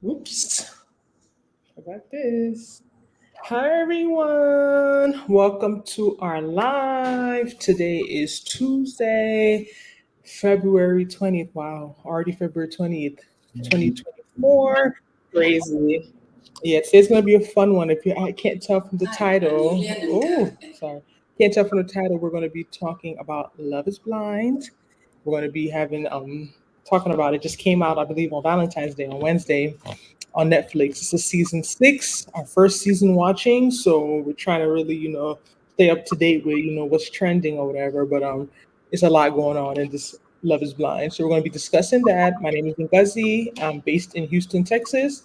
Oops, forgot this. Hi everyone, welcome to our live. Today is Tuesday, February 20th. Wow, already February 20th, 2024. Crazy. Yeah, today's gonna be a fun one. If you I can't tell from the title. Oh, sorry. Can't tell from the title, we're gonna be talking about Love is Blind. We're gonna be having talking about it. Just came out, I believe, on Valentine's Day on Wednesday on Netflix. This is season 6, our first season watching. So we're trying to really, stay up to date with, what's trending or whatever. But it's a lot going on in this Love is Blind. So we're going to be discussing that. My name is Ngozi. I'm based in Houston, Texas.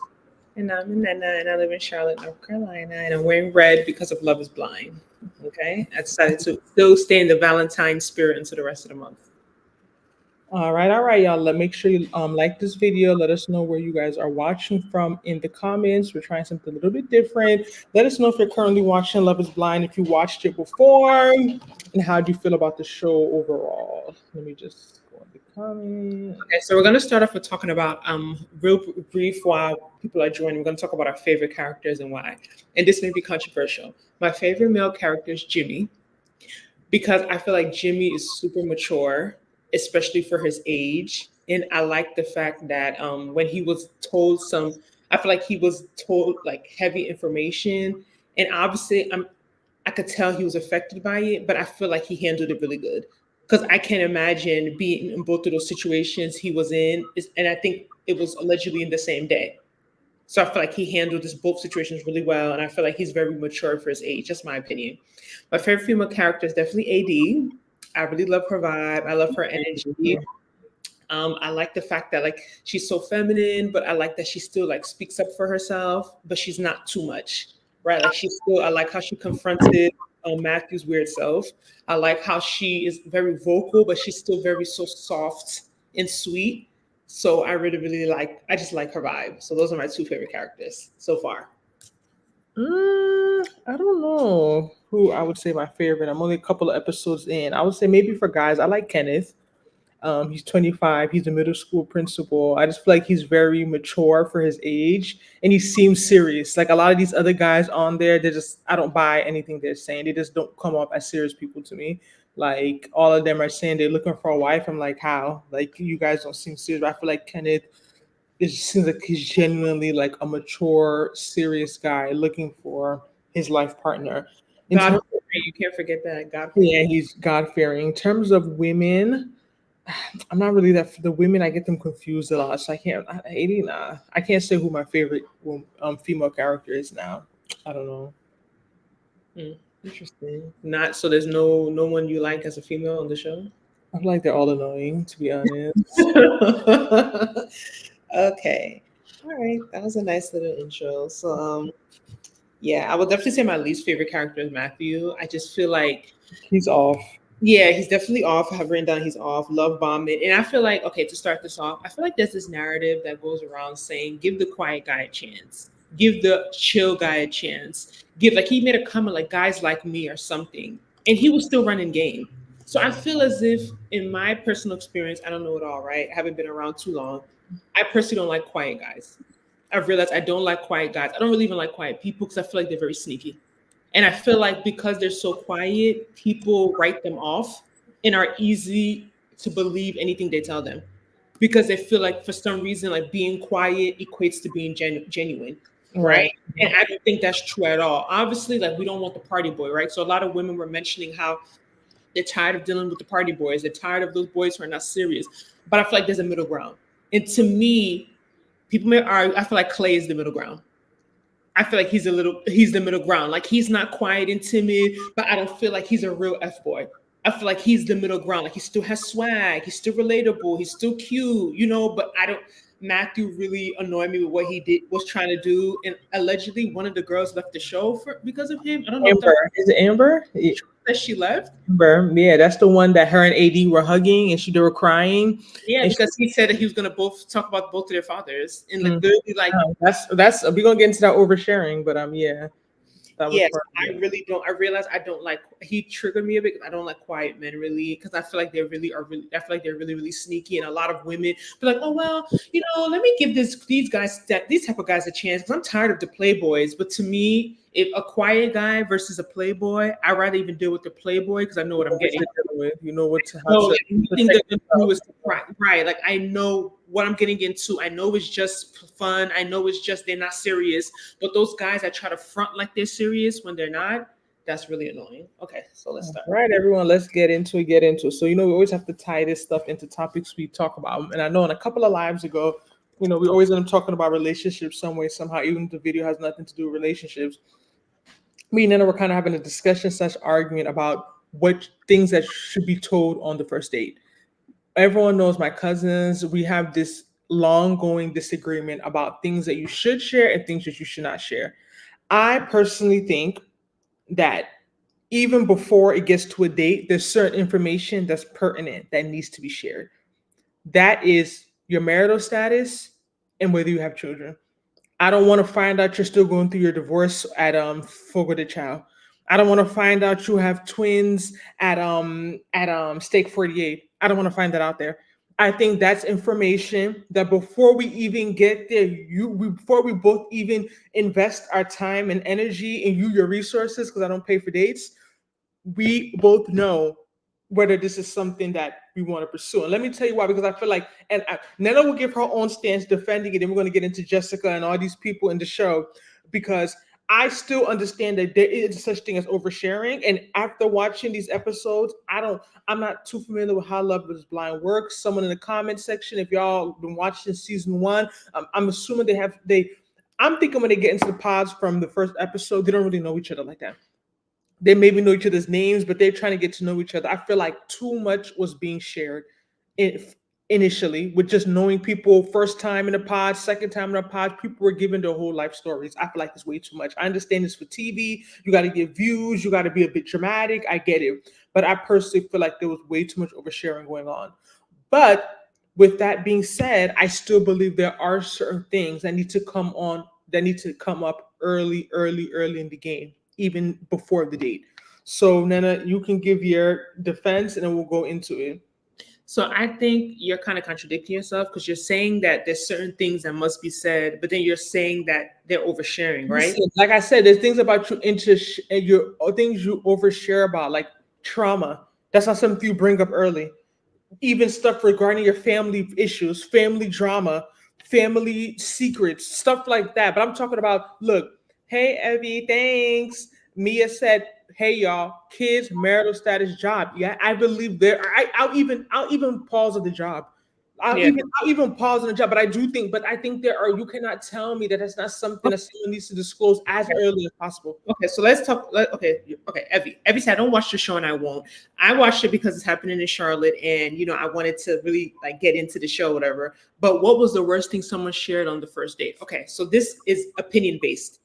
And I'm Nnena, and I live in Charlotte, North Carolina, and I'm wearing red because of Love is Blind. Okay? I decided to still stay in the Valentine spirit until the rest of the month. All right, y'all. Make sure you like this video. Let us know where you guys are watching from in the comments. We're trying something a little bit different. Let us know if you're currently watching Love is Blind, if you watched it before, and how do you feel about the show overall. Let me just go in the comments. Okay, so we're going to start off with talking about real brief while people are joining. We're going to talk about our favorite characters and why. And this may be controversial. My favorite male character is Jimmy because I feel like Jimmy is super mature, especially for his age. And I like the fact that when he was told I feel like he was told like heavy information. And obviously, I could tell he was affected by it, but I feel like he handled it really good. Because I can't imagine being in both of those situations he was in. And I think it was allegedly in the same day. So I feel like he handled this both situations really well, and I feel like he's very mature for his age. That's my opinion. My favorite female character is definitely AD. I really love her vibe. I love her energy. I like the fact that like she's so feminine, but I like that she still like speaks up for herself, but she's not too much, right? Like she's still. I like how she confronted Matthew's weird self. I like how she is very vocal, but she's still very so soft and sweet. So I really, really like. I just like her vibe. So those are my two favorite characters so far. I don't know who I would say my favorite. I'm only a couple of episodes in. I would say maybe for guys, I like Kenneth. He's 25. He's a middle school principal. I just feel like he's very mature for his age, and he seems serious. Like a lot of these other guys on there, they're just I don't buy anything they're saying. They just don't come off as serious people to me. Like all of them are saying they're looking for a wife. I'm like, how? Like you guys don't seem serious. But I feel like Kenneth, it just seems like he's genuinely like a mature, serious guy looking for his life partner. In God, terms, you can't forget that God. yeah, he's God fearing. In terms of women, I'm not really that for the women. I get them confused a lot, so I can't. 80, nah. I can't say who my favorite female character is now. I don't know. Interesting. Not so. There's no one you like as a female on the show. I feel like they're all annoying, to be honest. Okay. All right. That was a nice little intro. So, yeah, I would definitely say my least favorite character is Matthew. I just feel like, He's off. yeah, he's definitely off. I have written down he's off. Love bombing. And I feel like, okay, to start this off, I feel like there's this narrative that goes around saying, give the quiet guy a chance, give the chill guy a chance, give, like, he made a comment like, guys like me or something. And he was still running game. So I feel as if, in my personal experience, I don't know it all, right? I haven't been around too long. I personally don't like quiet guys. I've realized I don't like quiet guys. I don't really even like quiet people because I feel like they're very sneaky. And I feel like because they're so quiet, people write them off and are easy to believe anything they tell them because they feel like for some reason, like being quiet equates to being genuine. Right. Right. And I don't think that's true at all. Obviously, like we don't want the party boy, right? So a lot of women were mentioning how they're tired of dealing with the party boys. They're tired of those boys who are not serious. But I feel like there's a middle ground. And to me, people may argue, I feel like Clay is the middle ground. I feel like he's the middle ground. Like he's not quiet and timid, but I don't feel like he's a real F boy. I feel like he's the middle ground. Like he still has swag, he's still relatable, he's still cute, but I don't. Matthew really annoyed me with what he was trying to do, and allegedly one of the girls left the show because of him. I don't know if Amber. Is it Amber? Yeah. that she left. Amber. Yeah, that's the one that her and AD were hugging and they were crying. Yeah, And because he said that he was gonna both talk about both of their fathers, and like literally, like that's we're gonna get into that oversharing, but yeah. That was yes, I really don't. I realize I don't like he triggered me a bit. I don't like quiet men really, because I feel like I feel like they're really really sneaky, and a lot of women be like, oh well, let me give these type of guys a chance, because I'm tired of the playboys. But to me, if a quiet guy versus a playboy, I'd rather even deal with the playboy, because I know what I'm getting. You know what to how No, to anything protect that yourself. do is right. Like I know what I'm getting into. I know it's just fun. I know it's just they're not serious. But those guys that try to front like they're serious when they're not, that's really annoying. Okay, so let's start. All right, everyone, let's get into it. So, we always have to tie this stuff into topics we talk about. And I know in a couple of lives ago, we always end up talking about relationships some way, somehow, even if the video has nothing to do with relationships. Me and Nana were kind of having a discussion / argument about what things that should be told on the first date. Everyone knows my cousins. We have this long going disagreement about things that you should share and things that you should not share. I personally think that even before it gets to a date, there's certain information that's pertinent that needs to be shared. That is your marital status and whether you have children. I don't want to find out you're still going through your divorce at Fogo de Chao. I don't want to find out you have twins at Stake 48. I don't want to find that out there. I think that's information that before we even get there, before we both even invest our time and energy and your resources, because I don't pay for dates, we both know whether this is something that we want to pursue. And let me tell you why, because I feel like, Nella will give her own stance defending it, and we're going to get into Jessica and all these people in the show, because I still understand that there is such thing as oversharing. And after watching these episodes, I'm not too familiar with how Love is Blind works. Someone in the comment section, if y'all been watching season 1, I'm assuming I'm thinking when they get into the pods from the first episode, they don't really know each other like that. They maybe know each other's names, but they're trying to get to know each other. I feel like too much was being shared initially with just knowing people. First time in the pod, second time in the pod, people were giving their whole life stories. I feel like it's way too much. I understand it's for TV. You got to get views. You got to be a bit dramatic. I get it. But I personally feel like there was way too much oversharing going on. But with that being said, I still believe there are certain things that need to come up early in the game, even before the date. So Nana, you can give your defense and then we'll go into it. So I think you're kind of contradicting yourself, because you're saying that there's certain things that must be said, but then you're saying that they're oversharing, right? Listen, like I said, there's things about you things you overshare about, like trauma. That's not something you bring up early. Even stuff regarding your family issues, family drama, family secrets, stuff like that. But I'm talking about, look, hey, Evie, thanks. Mia said, hey, y'all, kids, marital status, job. Yeah, I believe I'll even pause on the job. I'll even pause on the job, but I think you cannot tell me that that's not something that someone needs to disclose as early as possible. Okay, so let's talk. Okay, Evie said I don't watch the show, and I won't. I watched it because it's happening in Charlotte, and I wanted to really get into the show, whatever. But what was the worst thing someone shared on the first date? Okay, so this is opinion based.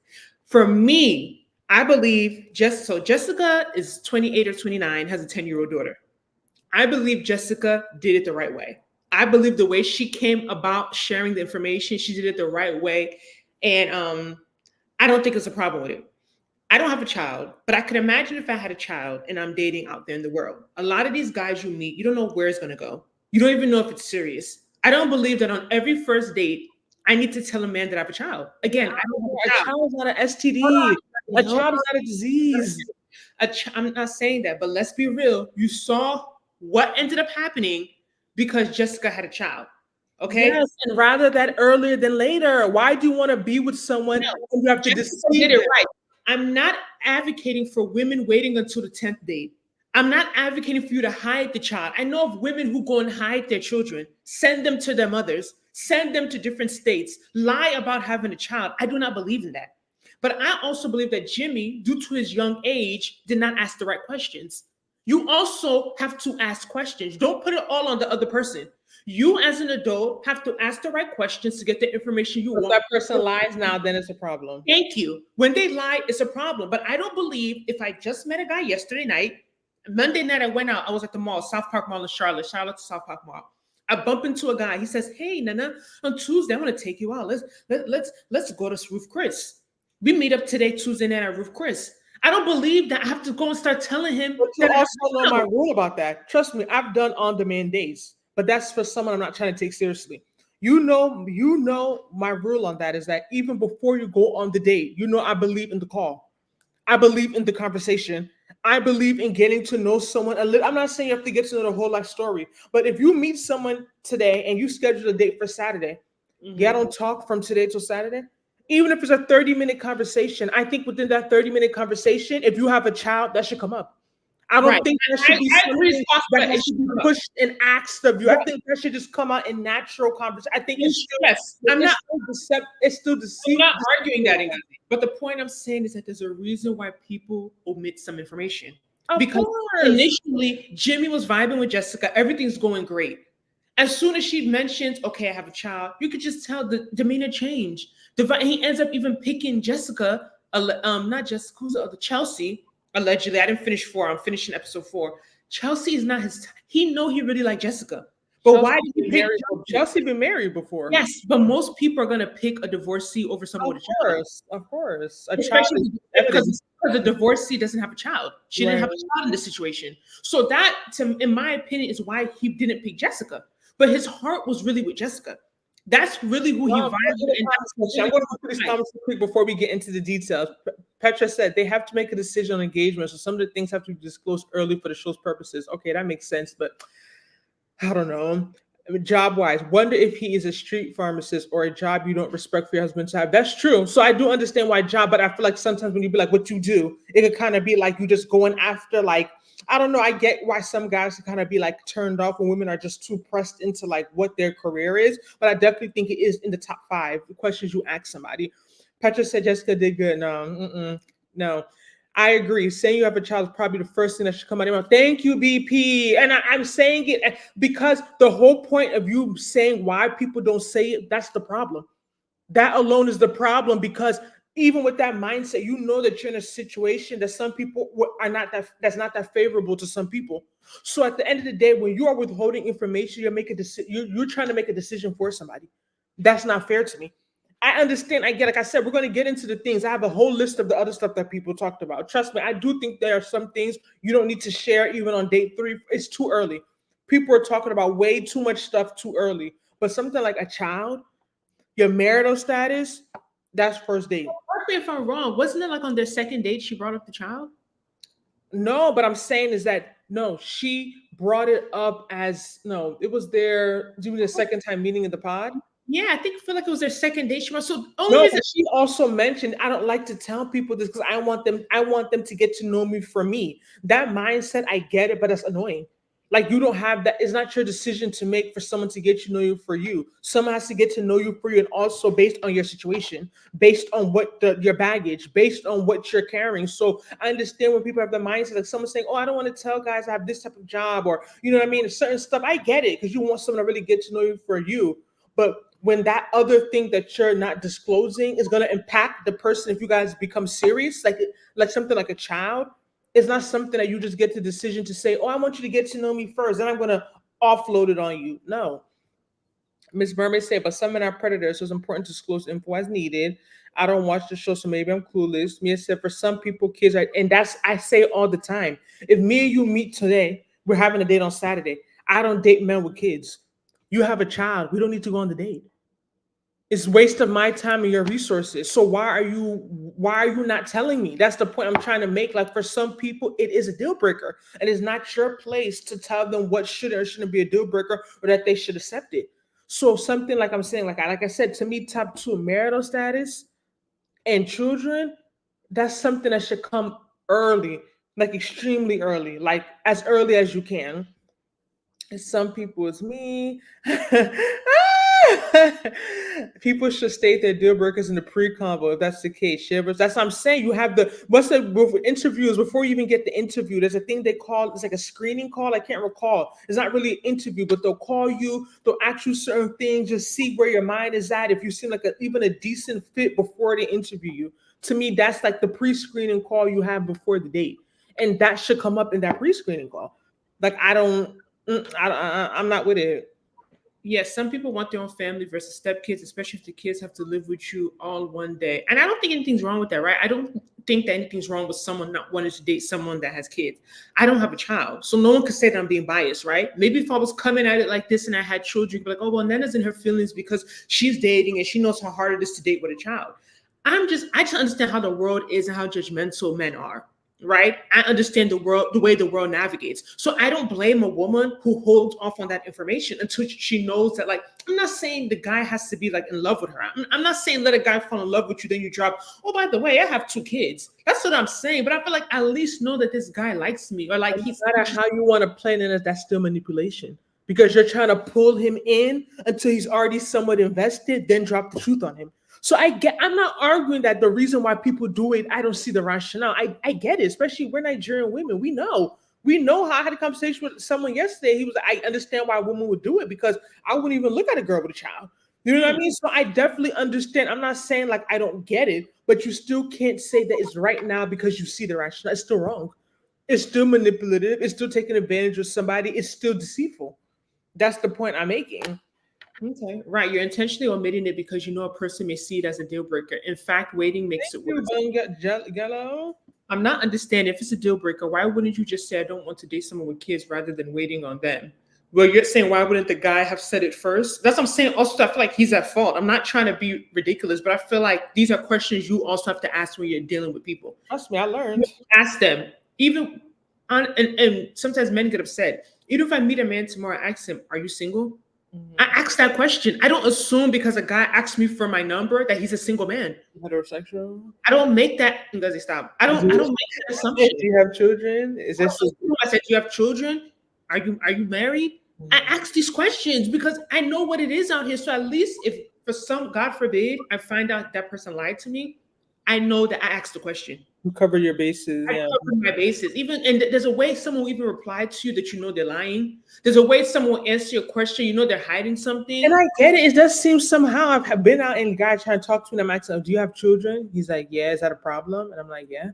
For me, I believe Jessica is 28 or 29, has a 10-year-old daughter. I believe Jessica did it the right way. I believe the way she came about sharing the information, she did it the right way. And I don't think it's a problem with it. I don't have a child, but I can imagine if I had a child and I'm dating out there in the world. A lot of these guys you meet, you don't know where it's going to go. You don't even know if it's serious. I don't believe that on every first date, I need to tell a man that I have a child. Again, I don't have a child is not an STD. A child is not a disease. I'm not saying that, but let's be real. You saw what ended up happening because Jessica had a child. Okay. Yes, and rather that earlier than later. Why do you want to be with someone and you have to deceive it? Right. I'm not advocating for women waiting until the 10th date. I'm not advocating for you to hide the child. I know of women who go and hide their children, send them to their mothers, send them to different states, lie about having a child. I do not believe in that. But I also believe that Jimmy, due to his young age, did not ask the right questions. You also have to ask questions. Don't put it all on the other person. You as an adult have to ask the right questions to get the information you want. If that person lies now, then it's a problem. Thank you. When they lie, it's a problem. But I don't believe if I just met a guy yesterday night, Monday night I went out, I was at the mall, South Park Mall in Charlotte to South Park Mall. I bump into a guy. He says, hey, Nana, on Tuesday, I'm going to take you out. Let's go to Ruth Chris. We meet up today, Tuesday night at Ruth Chris. I don't believe that I have to go and start telling him But you that I have also know a my child. rule about that. Trust me, I've done on-demand dates, but that's for someone I'm not trying to take seriously. You know my rule on that is that even before you go on the date, you know I believe in the call. I believe in the conversation. I believe in getting to know someone a little. I'm not saying you have to get to know the whole life story, but if you meet someone today and you schedule a date for Saturday, y'all Mhm. don't talk from today till Saturday. Even if it's a 30-minute conversation, I think within that 30-minute conversation, if you have a child, that should come up. I Right. don't think that I, should be I agree, something that Spotify, it has to should be come up. pushed and asked of you. I Right. think that should just come out in natural conversation. I think Yes. I'm not it's still I'm deceit. not arguing that, Ngozi. But the point I'm saying is that there's a reason why people omit some information. Of Because course. initially, Jimmy was vibing with Jessica. Everything's going great. As soon as she mentions, okay, I have a child, you could just tell the demeanor change. He ends up even picking Jessica, not Jessica, who's the other, Chelsea, allegedly. I didn't finish 4. I'm finishing episode 4. Chelsea is not his, he know he really liked Jessica. But why did he pick Chelsea? Chelsea been married before. Yes, but most people are gonna pick a divorcee over someone with a child, Of course. A child especially is because evidence. the divorcee doesn't have a child. She didn't Right. have a child in this situation. So that, in my opinion, is why he didn't pick Jessica. But his heart was really with Jessica. That's really who he Well, vibed with, and that's I'm really going to who go through these he liked. comments real quick before we get into the details. Petra said they have to make a decision on engagement, so some of the things have to be disclosed early for the show's purposes. Okay, that makes sense, but I don't know. Job wise, wonder if he is a street pharmacist or a job you don't respect for your husband to have. That's true. So I do understand why job, but I feel like sometimes when you be like, what you do, it could kind of be like you just going after like, I don't know. I get why some guys can kind of be like turned off when women are just too pressed into like what their career is. But I definitely think it is in the top 5 questions you ask somebody. Petra said Jessica did good. No, no. I agree. Saying you have a child is probably the first thing that should come out of your mouth. Thank you, BP. And I'm saying it because the whole point of you saying why people don't say it, that's the problem. That alone is the problem because even with that mindset, you know that you're in a situation that some people are not that's not that favorable to some people. So at the end of the day, when you are withholding information, you're making you're trying to make a decision for somebody. That's not fair to me. I understand. I get, like I said, we're going to get into the things. I have a whole list of the other stuff that people talked about. Trust me, I do think there are some things you don't need to share even on date 3. It's too early. People are talking about way too much stuff too early. But something like a child, your marital status, that's first date. Correct me if I'm wrong. Wasn't it like on their second date she brought up the child? No, but I'm saying is that no, she brought it up as no, it was their second time meeting in the pod. Yeah, I think feel like it was their second date. She was so only No, reason. but she also mentioned I don't like to tell people this because I want them to get to know me for me. That mindset, I get it, but that's annoying. Like you don't have that. It's not your decision to make for someone to get to know you for you. Someone has to get to know you for you, and also based on your situation, based on your baggage, based on what you're carrying. So I understand when people have the mindset like someone saying, "Oh, I don't want to tell guys I have this type of job," or you know what I mean. Certain stuff, I get it because you want someone to really get to know you for you. But when that other thing that you're not disclosing is going to impact the person if you guys become serious, like something like a child, it's not something that you just get the decision to say, oh, I want you to get to know me first, then I'm going to offload it on you. No. Miss Mermaid said, but some men are predators, so it's important to disclose info as needed. I don't watch the show, so maybe I'm clueless. Mia said, for some people, kids are, and that's, I say all the time. If me and you meet today, we're having a date on Saturday. I don't date men with kids. You have a child. We don't need to go on the date. It's waste of my time and your resources. So why are you not telling me? That's the point I'm trying to make. Like for some people, it is a deal breaker. And it's not your place to tell them what should or shouldn't be a deal breaker or that they should accept it. So something like I'm saying, like I said, to me, top 2, marital status and children, that's something that should come early, like extremely early, like as early as you can. Some people, it's me. People should state their deal breakers in the pre-convo if that's the case. Shivers. That's what I'm saying. You have the what's the with interviews before you even get the interview. There's a thing they call it's like a screening call. I can't recall. It's not really an interview, but they'll call you. They'll ask you certain things, just see where your mind is at. If you seem like even a decent fit before they interview you. To me, that's like the pre-screening call you have before the date, and that should come up in that pre-screening call. Like I don't. I'm not with it. Yes, some people want their own family versus stepkids, especially if the kids have to live with you all one day. And I don't think anything's wrong with that, right? I don't think that anything's wrong with someone not wanting to date someone that has kids. I don't have a child, so no one could say that I'm being biased, right? Maybe if I was coming at it like this and I had children, you'd be like, oh, well, Nana's in her feelings because she's dating and she knows how hard it is to date with a child. I just understand how the world is and how judgmental men are, right? I understand the world, the way the world navigates. So I don't blame a woman who holds off on that information until she knows that, like, I'm not saying the guy has to be like in love with her. I'm not saying let a guy fall in love with you, then you drop, oh, by the way, I have 2 kids. That's what I'm saying. But I feel like at least know that this guy likes me, or like No he's matter how you want to plan it, that's still manipulation because you're trying to pull him in until he's already somewhat invested, then drop the truth on him. So I'm not arguing that the reason why people do it, I don't see the rationale. I get it, especially we're Nigerian women. We know how I had a conversation with someone yesterday. He was like, I understand why a woman would do it because I wouldn't even look at a girl with a child. You know what I mean? So I definitely understand. I'm not saying like I don't get it, but you still can't say that it's right now because you see the rationale. It's still wrong. It's still manipulative. It's still taking advantage of somebody. It's still deceitful. That's the point I'm making. okay, right. You're intentionally omitting it because you know a person may see it as a deal breaker. In fact, waiting makes it worse. Gallo. I'm not understanding if it's a deal breaker. Why wouldn't you just say I don't want to date someone with kids rather than waiting on them? Well, you're saying why wouldn't the guy have said it first? That's what I'm saying. Also, I feel like he's at fault. I'm not trying to be ridiculous, but I feel like these are questions you also have to ask when you're dealing with people. Trust me, I learned. Ask them, even on, and sometimes men get upset. Even if I meet a man tomorrow, I ask him, "Are you single?" I ask that question. I don't assume because a guy asks me for my number that he's a single man. Heterosexual. I don't make that. Does he stop? I don't make that assumption. Do you have children? Is this? I said, "Do you have children? Are you married?" I ask these questions because I know what it is out here. So at least if for some, God forbid, I find out that person lied to me, I know that I asked the question. You cover your bases. I Yeah. cover my bases. Even and there's a way someone will even reply to you that you know they're lying. There's a way someone will answer your question, you know they're hiding something. And I get it. It does seem somehow I've been out and guy trying to talk to me. And I'm asking, "Do you have children?" He's like, "Yeah." Is that a problem? And I'm like, "Yeah."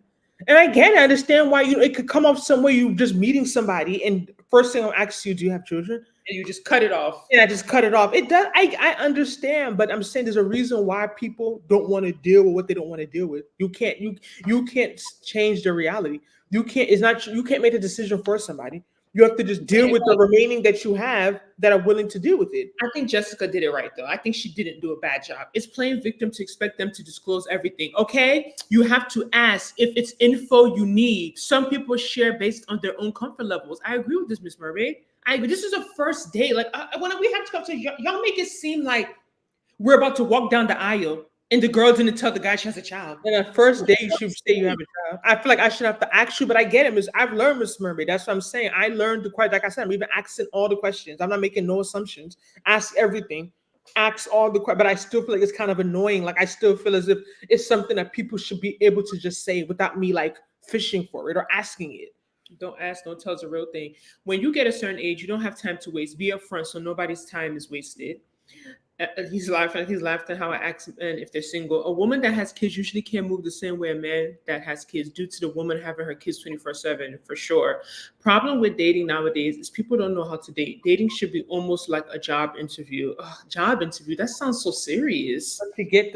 And I get it. I understand why it could come off some way you just meeting somebody and first thing I'll ask you, "Do you have children?" And you just cut it off. And I just cut it off. It does. I understand, but I'm saying there's a reason why people don't want to deal with what they don't want to deal with. You can't change the reality. You can't. It's not. You can't make a decision for somebody. You have to just deal with the remaining that you have that are willing to deal with it. I think Jessica did it right, though. I think she didn't do a bad job. It's playing victim to expect them to disclose everything. Okay, you have to ask if it's info you need. Some people share based on their own comfort levels. I agree with this, Miss Mermaid. I agree. This is a first date. Like when we have to come to y'all make it seem like we're about to walk down the aisle and the girl didn't tell the guy she has a child. And at first date, you should say you have a child. I feel like I should have to ask you, but I get it, Miss. I've learned, Miss Mermaid. That's what I'm saying. I learned the question. Like I said, I'm even asking all the questions. I'm not making no assumptions. Ask everything. Ask all the questions. But I still feel like it's kind of annoying. Like I still feel as if it's something that people should be able to just say without me like fishing for it or asking it. Don't ask, don't tell is a real thing. When you get a certain age, you don't have time to waste. Be upfront so nobody's time is wasted. He's laughing. He's laughing how I ask men if they're single. A woman that has kids usually can't move the same way a man that has kids due to the woman having her kids 24/7 for sure. Problem with dating nowadays is people don't know how to date. Dating should be almost like a job interview. Ugh, job interview. That sounds so serious. To get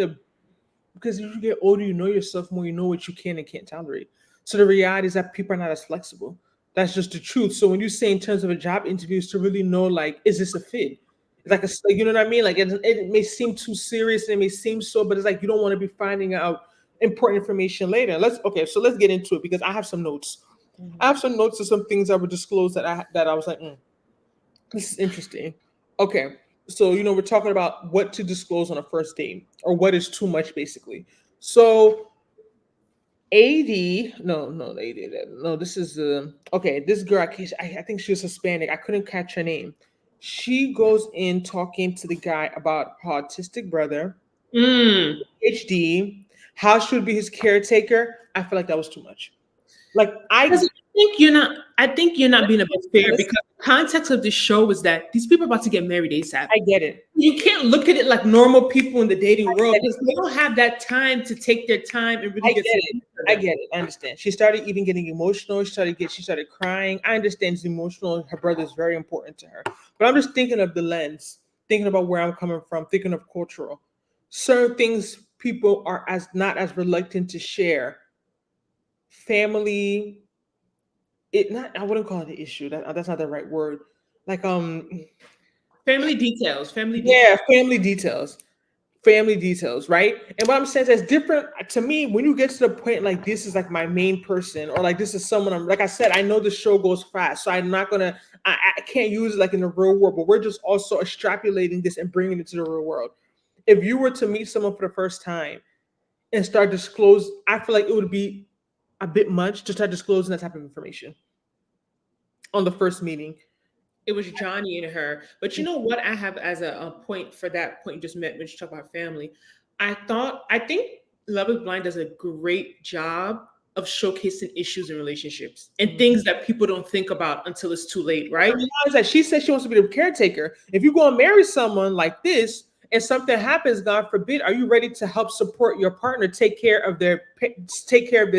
because as you get older, you know yourself more. You know what you can and can't tolerate. So the reality is that people are not as flexible. That's just the truth. So when you say in terms of a job interview, is to really know like, is this a fit? Like you know what I mean? Like it may seem too serious and it may seem so, but it's like you don't want to be finding out important information later. So let's get into it because I have some notes. I have some notes of some things that were disclosed that I was like, this is interesting. Okay, so we're talking about what to disclose on a first date or what is too much, basically. So AD, no, AD, no. This is okay. This girl, I think she was Hispanic. I couldn't catch her name. She goes in talking to the guy about her autistic brother, HD, how she would be his caretaker. I feel like that was too much. Like I think you're not. I think you're not being a bit fair because the context of the show is that these people are about to get married ASAP. I get it. You can't look at it like normal people in the dating world because they don't have that time to take their time and really get to it. I get it. I understand. She started even getting emotional. She started crying. I understand it's emotional. Her brother is very important to her. But I'm just thinking of the lens thinking about where I'm coming from, thinking of cultural. Certain things people are as not as reluctant to share. Family, it not I wouldn't call it an issue. That's not the right word. Like Family details. Family yeah, details. family details, right? And what I'm saying is different to me when you get to the point like this is like my main person or like this is someone I'm like I said, I know the show goes fast, so I'm not gonna I can't use it like in the real world, but we're just also extrapolating this and bringing it to the real world. If you were to meet someone for the first time and start disclose, I feel like it would be a bit much to start disclosing that type of information on the first meeting. It was Johnny and her. But you know what I have as a point for that point you just met when you talk about family? I think Love is Blind does a great job of showcasing issues in relationships and things that people don't think about until it's too late, right? Realize that she said she wants to be the caretaker. If you go and marry someone like this and something happens, God forbid, are you ready to help support your partner take care of their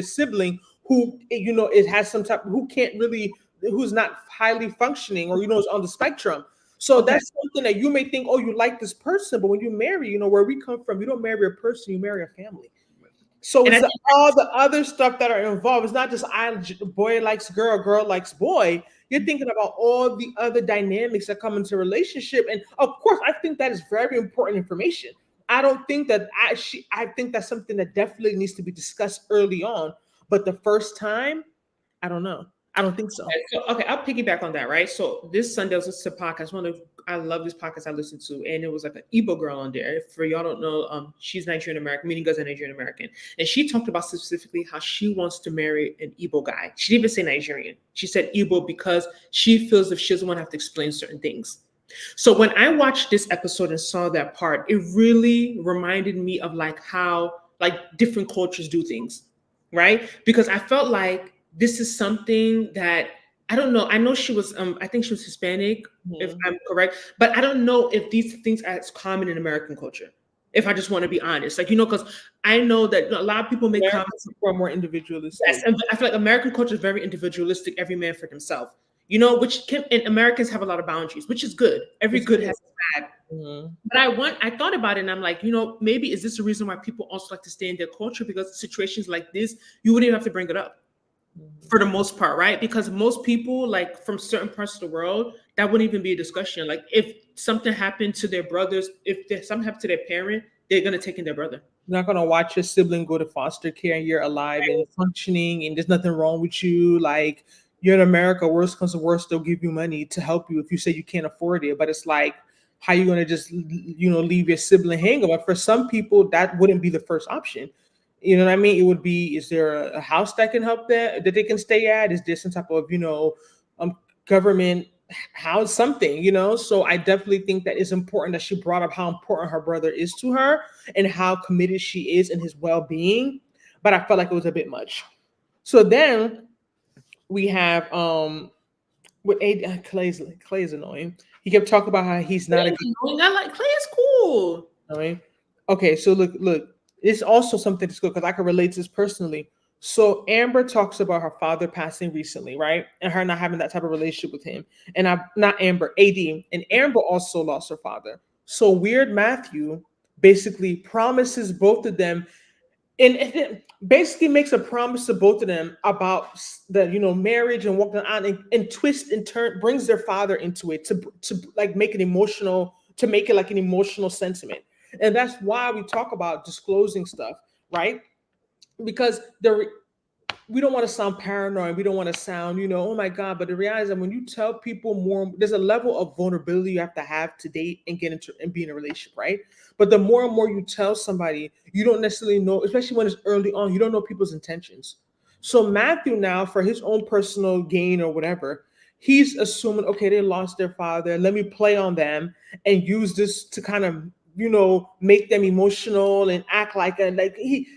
sibling who it has some type who can't really who's not highly functioning or is on the spectrum. So Okay. that's something that you may think, oh, you like this person, but when you marry, where we come from, you don't marry a person, you marry a family. So And I it's think all the other stuff that are involved. It's not just boy likes girl, girl likes boy. You're thinking about all the other dynamics that come into a relationship, and of course, I think that is very important information. I don't think that I think that's something that definitely needs to be discussed early on. But the first time, I don't know. I don't think so. okay, I'll piggyback on that, right? So this Sunday I was listening to a podcast. I love this podcast I listened to, and it was like an Igbo girl on there. For y'all don't know, she's Nigerian-American, meaning Ngozi and Nigerian-American. And she talked about specifically how she wants to marry an Igbo guy. She didn't even say Nigerian. She said Igbo because she feels if she doesn't want to have to explain certain things. So when I watched this episode and saw that part, it really reminded me of like how like different cultures do things, right? Because I felt like this is something that I don't know. I know she was I think she was Hispanic, if I'm correct, but I don't know if these things are as common in American culture. If I just want to be honest, like because I know that a lot of people make comments. People are more individualistic. Yes, and I feel like American culture is very individualistic, every man for himself. Which can, and Americans have a lot of boundaries, which is good. Every It's good good. has a bad. Mhm. But I thought about it and I'm like, maybe is this the reason why people also like to stay in their culture? Because situations like this, you wouldn't even have to bring it up for the most part, right? Because most people, like from certain parts of the world, that wouldn't even be a discussion. Like if something happened to their brothers, something happened to their parent, they're gonna take in their brother. You're not gonna watch your sibling go to foster care and you're alive and functioning and there's nothing wrong with you. Like you're in America, worst comes to worst, they'll give you money to help you if you say you can't afford it. But it's like, how you gonna just leave your sibling hanging? But for some people, that wouldn't be the first option. You know what I mean? It would be, is there a house that can help that they can stay at? Is there some type of, government house something, So I definitely think that it's important that she brought up how important her brother is to her and how committed she is in his well-being. But I felt like it was a bit much. So then we have with Clay's annoying. He kept talking about how he's not a good I like Clay is cool. annoying. Okay, so look, it's also something that's good because I can relate to this personally. So Amber talks about her father passing recently, right? And her not having that type of relationship with him. And I not Amber, AD. And Amber also lost her father. So Weird Matthew basically promises both of them and it basically makes a promise to both of them about the marriage and walking on and twist and turn brings their father into it to like make an emotional to make it like an emotional sentiment. And that's why we talk about disclosing stuff, right? Because we don't want to sound paranoid. We don't want to sound, oh my God. But the reality is that when you tell people more, there's a level of vulnerability you have to date and get into and be in a relationship, right? But the more and more you tell somebody, you don't necessarily know, especially when it's early on, you don't know people's intentions. So Matthew now, for his own personal gain or whatever, he's assuming, okay, they lost their father. Let me play on them and use this to kind of, make them emotional and act like he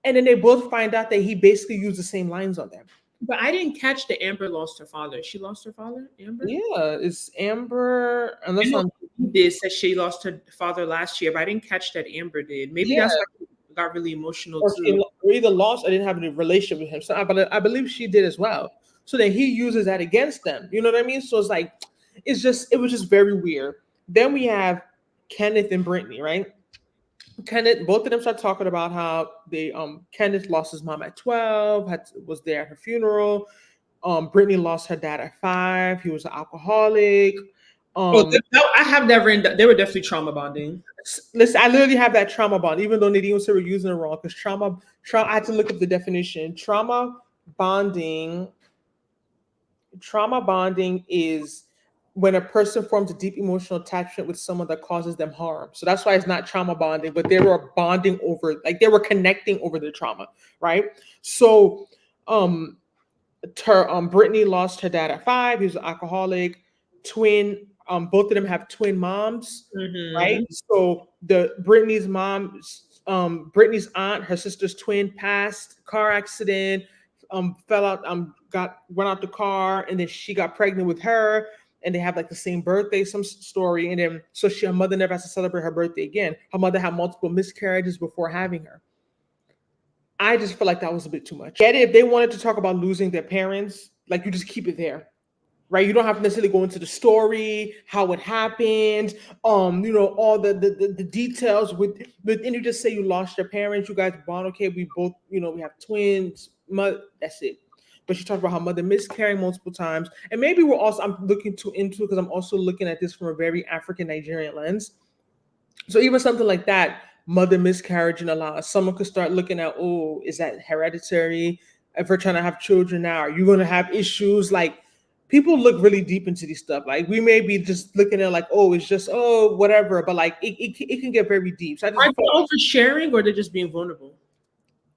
and then they both find out that he basically used the same lines on them. But I didn't catch that Amber lost her father. She lost her father, Amber? Yeah, it's Amber, I unless know I'm he did said she lost her father last year, but I didn't catch that Amber did. Maybe yeah, that's why I got really emotional or too. or either lost or didn't have any relationship with him. So I believe she did as well. So then he uses that against them. You know what I mean? So it's like it was just very weird. Then we have Kenneth and Brittany, right? Kenneth, both of them start talking about how they Kenneth lost his mom at 12, was there at her funeral. Brittany lost her dad at 5. He was an alcoholic. Oh, Um, I have never. They were definitely trauma bonding. Listen, I literally have that trauma bond, even though Nadine was using it wrong. Because I had to look up the definition. Bonding, trauma bonding is when a person forms a deep emotional attachment with someone that causes them harm. So that's why it's not trauma bonding, but they were bonding over, like they were connecting over the trauma, right? So, um, Brittany lost her dad at 5. He was an alcoholic. Both of them have twin moms, right? Mm-hmm. So the Brittany's mom, Brittany's aunt, her sister's twin, passed car accident, fell out, went out the car, and then she got pregnant with her, and they have like the same birthday, some story, and then so her mother never has to celebrate her birthday again. Her mother had multiple miscarriages before having her. I just feel like that was a bit too much. Get it? If they wanted to talk about losing their parents, like you just keep it there, right? You don't have to necessarily go into the story, how it happened, all the details and you just say you lost your parents, you guys bond, okay, we both, we have twins, that's it. But she talked about how mother miscarried multiple times. And maybe I'm looking too into it because I'm also looking at this from a very African Nigerian lens. So even something like that, mother miscarriage and a lot, someone could start looking at, oh, is that hereditary? If we're trying to have children now, are you going to have issues? Like people look really deep into these stuff. Like we may be just looking at like, oh, it's just, oh, whatever. But like it can get very deep. So Are they oversharing or they're just being vulnerable?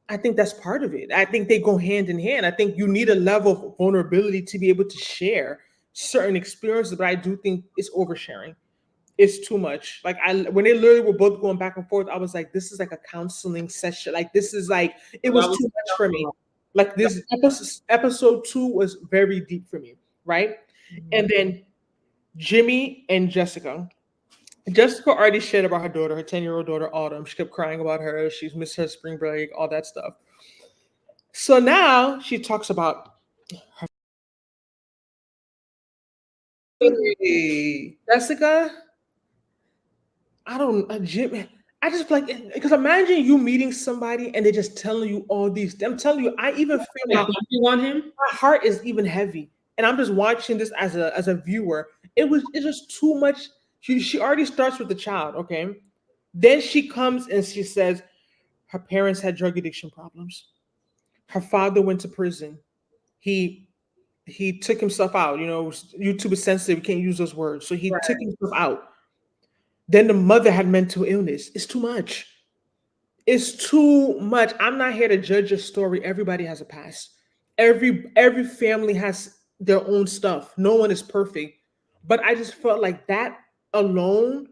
I think that's part of it. I think they go hand in hand. I think you need a level of vulnerability to be able to share certain experiences, but I do think it's oversharing. It's too much. Like when they literally were both going back and forth, I was like, this is like a counseling session. Like this is like it was too much for me. Like this episode 2 was very deep for me, right? Mm-hmm. And then Jimmy and Jessica. Jessica already shared about her daughter, her 10-year-old daughter, Autumn. She kept crying about her. She's missed her spring break, all that stuff. So now she talks about her. Hey, Jessica. I don't, Jimmy. I just like because imagine you meeting somebody and they're just telling you all these. I'm telling you, I even feel my heart is even heavy, and I'm just watching this as a viewer. It's just too much. She already starts with the child, okay? Then she comes and she says her parents had drug addiction problems. Her father went to prison. He took himself out. YouTube is sensitive. You can't use those words. So he took himself out. Then the mother had mental illness. It's too much. It's too much. I'm not here to judge your story. Everybody has a past. Every family has their own stuff. No one is perfect. But I just felt like that alone,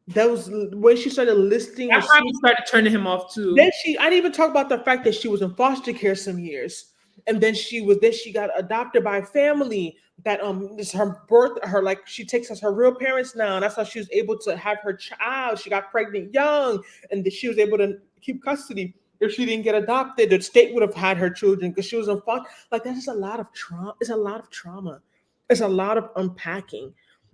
that was when she started listing. That's how she started turning him off too. Then I didn't even talk about the fact that she was in foster care some years. And then she got adopted by a family that is her birth, her like she takes as her real parents now. And that's how she was able to have her child. She got pregnant young and she was able to keep custody. If she didn't get adopted, the state would have had her children because she was in foster. Like that's just a lot of trauma. It's a lot of trauma. It's a lot of unpacking.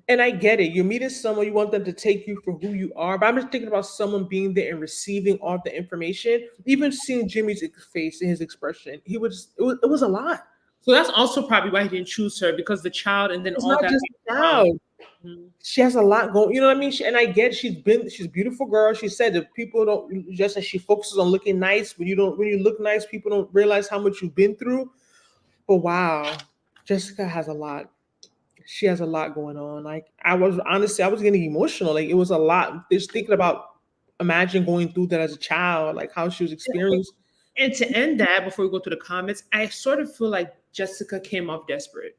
And I get it. You're meeting someone, you want them to take you for who you are. But I'm just thinking about someone being there and receiving all the information. Even seeing Jimmy's face and his expression, it was a lot. So that's also probably why he didn't choose her, because the child and then it's all not that. Just child. Mm-hmm. She has a lot going. You know what I mean? And I get she's a beautiful girl. She said that people don't, just as she focuses on looking nice. When you look nice, people don't realize how much you've been through. But wow, Jessica has a lot. She has a lot going on. Like I was getting emotional. Like it was a lot. Just thinking about imagine going through that as a child, like how she was experiencing. And to end that, before we go to the comments, I sort of feel like Jessica came off desperate.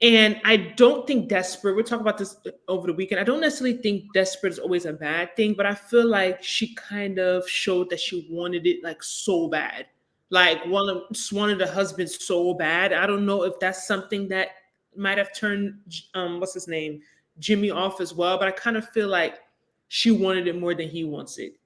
And I don't think desperate, we're talking about this over the weekend. I don't necessarily think desperate is always a bad thing, but I feel like she kind of showed that she wanted it like so bad. Like wanted the husband so bad. I don't know if that's something that might have turned what's his name, Jimmy off as well, but I kind of feel like she wanted it more than he wants it.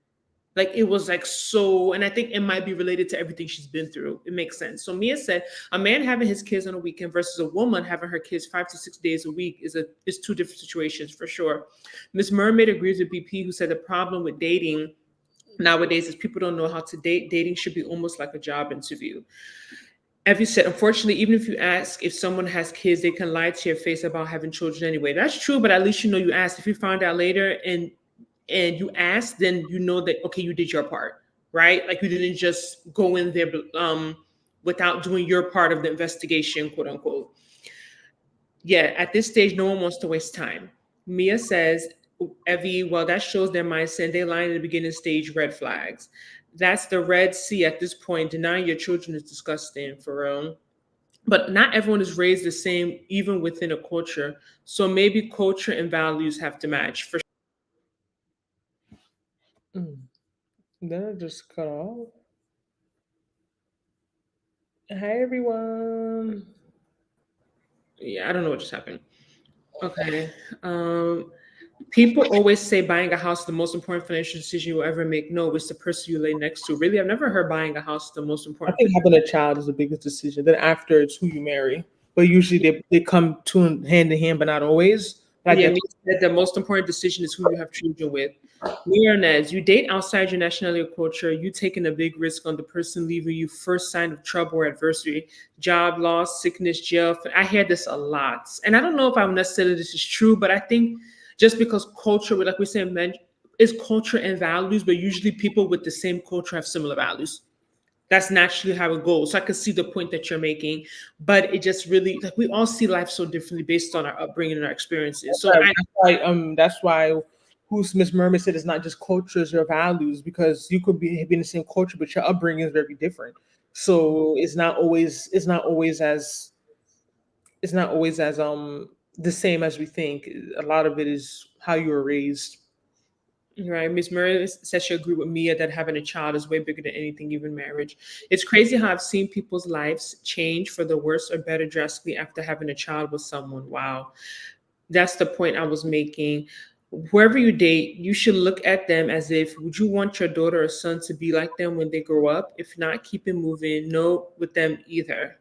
Like it was like so, and I think it might be related to everything she's been through. It makes sense. So Mia said a man having his kids on a weekend versus a woman having her kids 5 to 6 days a week is two different situations for sure. Miss Mermaid agrees with BP, who said the problem with dating nowadays is people don't know how to date. Dating should be almost like a job interview. Evie said, unfortunately, even if you ask if someone has kids, they can lie to your face about having children anyway. That's true, but at least you know you asked. If you find out later and you asked, then you know that okay, you did your part, right? Like you didn't just go in there without doing your part of the investigation, quote unquote. Yeah, at this stage, no one wants to waste time. Mia says, Evie, well, that shows their mindset. They line in the beginning stage red flags. That's the Red Sea at this point. Denying your children is disgusting, for real. But not everyone is raised the same, even within a culture. So maybe culture and values have to match. For Then I just cut off. Hi everyone. yeah, I don't know what just happened. Okay. People always say buying a house is the most important financial decision you'll ever make. No, it's the person you lay next to. Really, I've never heard buying a house is the most I important. think having a child is the biggest decision. Then after it's who you marry. But usually they come to hand in hand, but not always. But I Yeah, get me said the most important decision is who you have children with. Leonez, you date outside your nationality or culture, you taking a big risk on the person leaving you first sign of trouble or adversity, job loss, sickness, jail. I hear this a lot. And I don't know if I'm necessarily this is true, but I think just because culture, like we said, is culture and values, but usually people with the same culture have similar values. That's naturally how it goes. So I can see the point that you're making, but it just really like we all see life so differently based on our upbringing and our experiences. So I that's why who's Miss Mermaid said it's not just cultures or values, because you could be in the same culture, but your upbringing is very different. So it's not always as the same as we think. A lot of it is how you were raised. right, Miss Murray says she agreed with Mia that having a child is way bigger than anything, even marriage. It's crazy how I've seen people's lives change for the worse or better drastically after having a child with someone. Wow, that's the point I was making. Whoever you date, you should look at them as if would you want your daughter or son to be like them when they grow up? If not, keep it moving. No, with them either.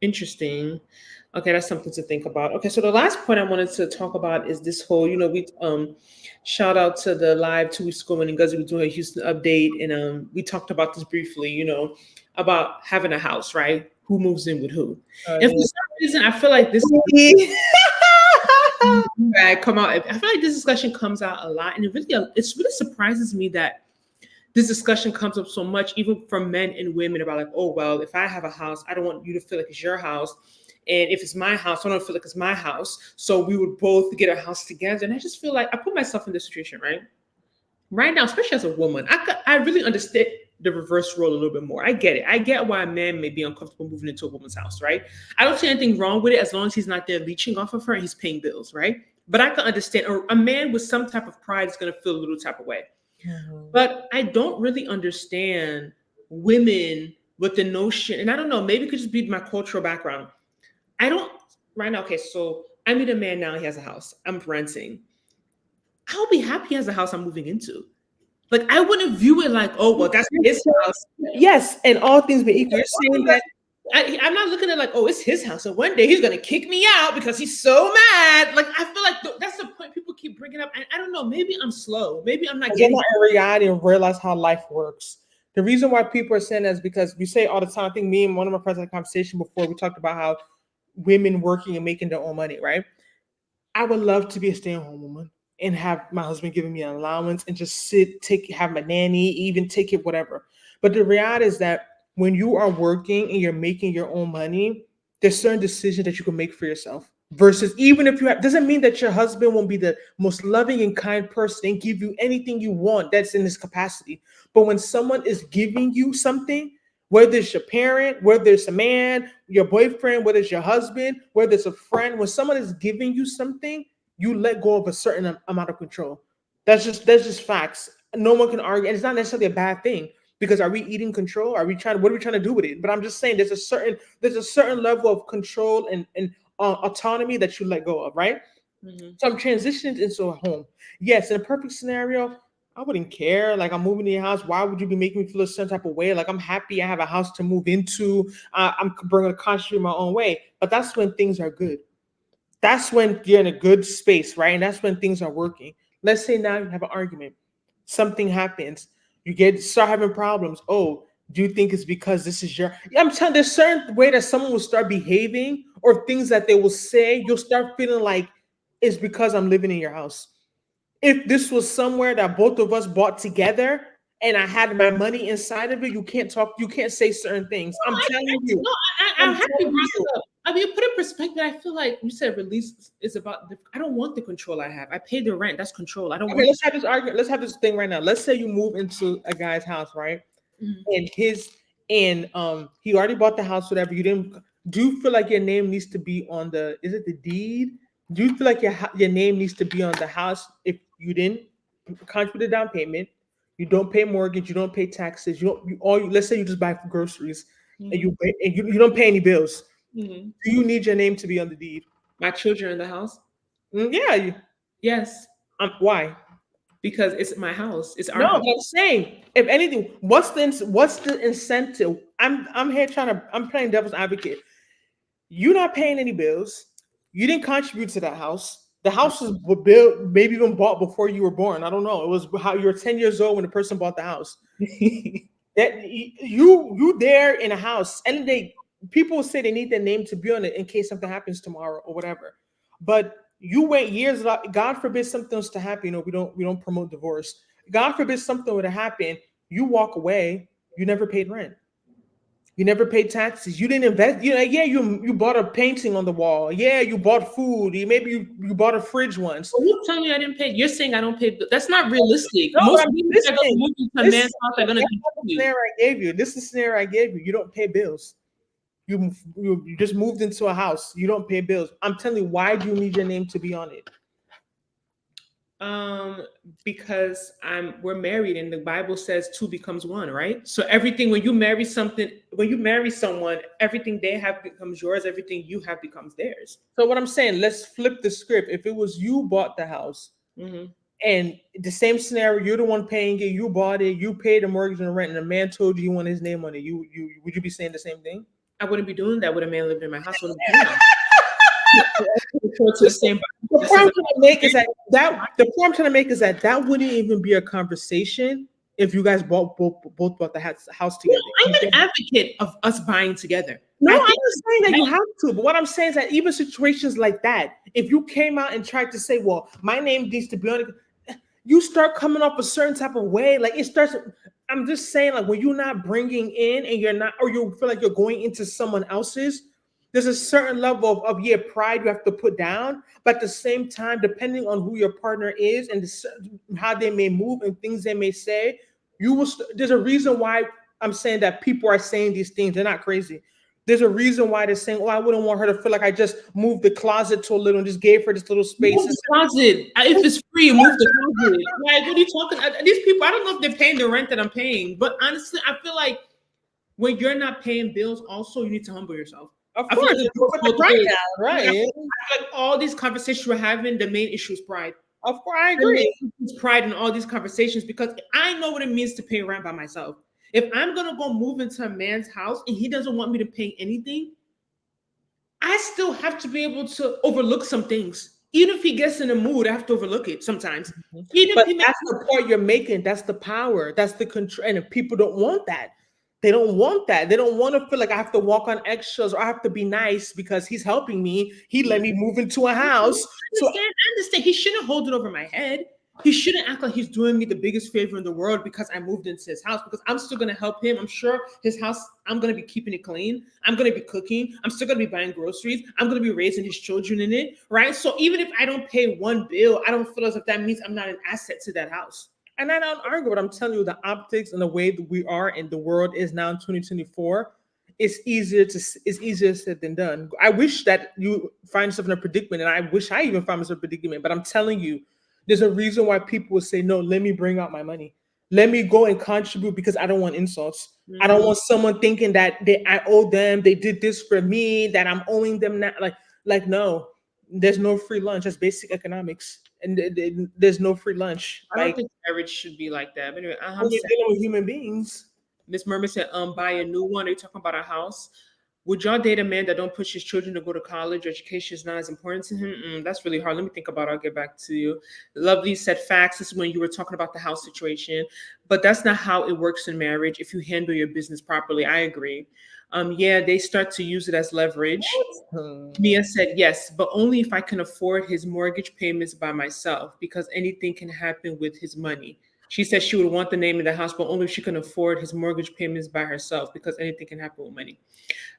Interesting. Okay, that's something to think about. Okay, so the last point I wanted to talk about is this whole, we shout out to the live 2 weeks ago when Ngozi was doing a Houston update, and we talked about this briefly, about having a house, right? Who moves in with who? And for Yeah. some reason, I feel like this come out. I feel like this discussion comes out a lot, and it's really surprises me that this discussion comes up so much, even from men and women, about like, oh well, if I have a house, I don't want you to feel like it's your house, and if it's my house, I don't feel like it's my house. So we would both get a house together, and I just feel like I put myself in this situation, right now, especially as a woman, I really understand the reverse role a little bit more. I get it. I get why a man may be uncomfortable moving into a woman's house, right? I don't see anything wrong with it as long as he's not there leeching off of her and he's paying bills, right? But I can understand, or a man with some type of pride is going to feel a little type of way. But I don't really understand women with the notion, and I don't know, maybe it could just be my cultural background. I don't right now. Okay, so I meet a man now. He has a house. I'm renting. I'll be happy he has a house I'm moving into. Like I wouldn't view it like, oh well, that's his house. Yes, and all things being equal, you're saying that I'm not looking at like, oh, it's his house, and one day he's gonna kick me out because he's so mad. Like I feel like that's the point people keep bringing up. And I don't know, maybe I'm slow, maybe I'm not they're getting not in reality and realize how life works. The reason why people are saying that is because we say all the time. I think me and one of my friends had a conversation before. We talked about how women working and making their own money, right? I would love to be a stay-at-home woman and have my husband giving me an allowance and just have my nanny, even take it, whatever. But the reality is that when you are working and you're making your own money, there's certain decisions that you can make for yourself. Versus even if you have, doesn't mean that your husband won't be the most loving and kind person and give you anything you want that's in his capacity. But when someone is giving you something, whether it's your parent, whether it's a man, your boyfriend, whether it's your husband, whether it's a friend, when someone is giving you something, you let go of a certain amount of control. That's just facts. No one can argue, and it's not necessarily a bad thing because are we eating control? What are we trying to do with it? But I'm just saying there's a certain level of control and autonomy that you let go of, right? Mhm. So I'm transitioning into a home. Yes, in a perfect scenario, I wouldn't care. Like, I'm moving to your house. Why would you be making me feel a certain type of way? Like, I'm happy I have a house to move into. I'm bringing a contribute my own way. But that's when things are good. That's when you're in a good space, right? And that's when things are working. Let's say now you have an argument. Something happens. You start having problems. Oh, do you think it's because this is your? Yeah, I'm telling. There's certain way that someone will start behaving or things that they will say. You'll start feeling like it's because I'm living in your house. If this was somewhere that both of us bought together and I had my money inside of it, you can't talk, you can't say certain things. I'm telling you. No, I'm I'm happy you telling brought you. this up. I mean, put in perspective. I feel like you said release is about. I don't want the control I have. I pay the rent. That's control. I don't Okay, want. let's have this argument. Let's have this thing right now. Let's say you move into a guy's house, right? Mhm. And he already bought the house, whatever. You didn't do you feel like your name needs to be on the is it the deed? Do you feel like your name needs to be on the house if you didn't contribute the down payment? You don't pay mortgage, you don't pay taxes, you don't you all you let's say you just buy groceries and Mhm. you don't pay any bills. Mhm. Do you need your name to be on the deed? My children in the house. Yeah, Yes, why? because it's my house. It's our No, house. but I'm saying, if anything, what's the incentive? I'm here trying to I'm playing devil's advocate. You're not paying any bills. You didn't contribute to that house. The house was built, maybe even bought before you were born. I don't know. It was how you were 10 years old when the person bought the house. That you there in a house, and they people say they need their name to be on it in case something happens tomorrow or whatever. But you wait years. God forbid something else to happen. You know, we don't promote divorce. God forbid something would have happened. You walk away. You never paid rent. You never paid taxes. You didn't invest. You know, yeah, you bought a painting on the wall. Yeah, you bought food. Maybe you bought a fridge once. Well, who's telling you I didn't pay? You're saying I don't pay. That's not realistic. No, but Most I'm people that go listening. moving to a Listen, man's house are gonna that's not the continue. scenario I gave you. This is the scenario I gave you. You don't pay bills. You just moved into a house. You don't pay bills. I'm telling you, why do you need your name to be on it? Um, because we're married and the Bible says two becomes one, right? So everything when you marry someone, everything they have becomes yours, everything you have becomes theirs. So what I'm saying, let's flip the script. If it was you bought the house Hmm. and the same scenario, you're the one paying it, you bought it, you paid the mortgage and the rent, and the man told you want his name on it, you would you be saying the same thing? I wouldn't be doing that with a man living in my house. I wouldn't be doing that. Refer to the Listen, same the Bible. point I'm trying to make is that wouldn't even be a conversation if you guys both bought the house No, together. I'm an advocate of us buying together. No, I I'm think not saying that you have to, but what I'm saying is that even situations like that, if you came out and tried to say, "Well, my name needs to be on it," you start coming off a certain type of way. Like it starts. I'm just saying, like when you're not bringing in and you're not, or you feel like you're going into someone else's. There's a certain level of yeah pride you have to put down, but at the same time, depending on who your partner is and how they may move and things they may say, you will. There's a reason why I'm saying that people are saying these things. They're not crazy. There's a reason why they're saying, "Oh, I wouldn't want her to feel like I just moved the closet to a little and just gave her this little space." move the closet. If it's free, move the closet. Like, what are you talking? These people, I don't know if they're paying the rent that I'm paying, but honestly, I feel like when you're not paying bills, also you need to humble yourself. Of I feel course, like it you goes put the both pride ways. down, Like, I right? feel like all these conversations we're having, the main issue is pride. Of course, I The main agree. issue is pride in all these conversations because I know what it means to pay rent by myself. If I'm gonna go move into a man's house and he doesn't want me to pay anything, I still have to be able to overlook some things. Even if he gets in the mood, I have to overlook it sometimes. Even if But he makes that's the point you're making. That's the power. That's the control. And if people don't want that, they don't want that. They don't want to feel like I have to walk on eggshells or I have to be nice because he's helping me. He let me move into a house. So I understand. He shouldn't hold it over my head. He shouldn't act like he's doing me the biggest favor in the world because I moved into his house because I'm still gonna help him. I'm sure his house, I'm gonna be keeping it clean. I'm gonna be cooking. I'm still gonna be buying groceries. I'm gonna be raising his children in it, right? So even if I don't pay one bill, I don't feel as if that means I'm not an asset to that house. and I don't argue, but I'm telling you the optics and the way that we are and the world is now in 2024. It's easier said than done. I wish that you find yourself in a predicament, and I wish I even found myself in a predicament. But I'm telling you, there's a reason why people would say, "No, let me bring out my money. Let me go and contribute because I don't want insults. I don't Mhm. want someone thinking that I owe them. They did this for me. That I'm owing them now. Like no." There's no free lunch. That's basic economics, and there's no free lunch. I don't Like, think marriage should be like that. But anyway, I'm when you're sad. dealing with human beings. Miss Mermaid said, buy a new one. Are you talking about a house? Would y'all date a man that don't push his children to go to college? Education is not as important to him. That's really hard. Let me think about it. I'll get back to you. Lovely said facts. This is when you were talking about the house situation, but that's not how it works in marriage. If you handle your business properly, I agree. Yeah, they start to use it as leverage. Hmm. Mia said yes, but only if I can afford his mortgage payments by myself because anything can happen with his money. She said she would want the name of the house, but only if she can afford his mortgage payments by herself because anything can happen with money.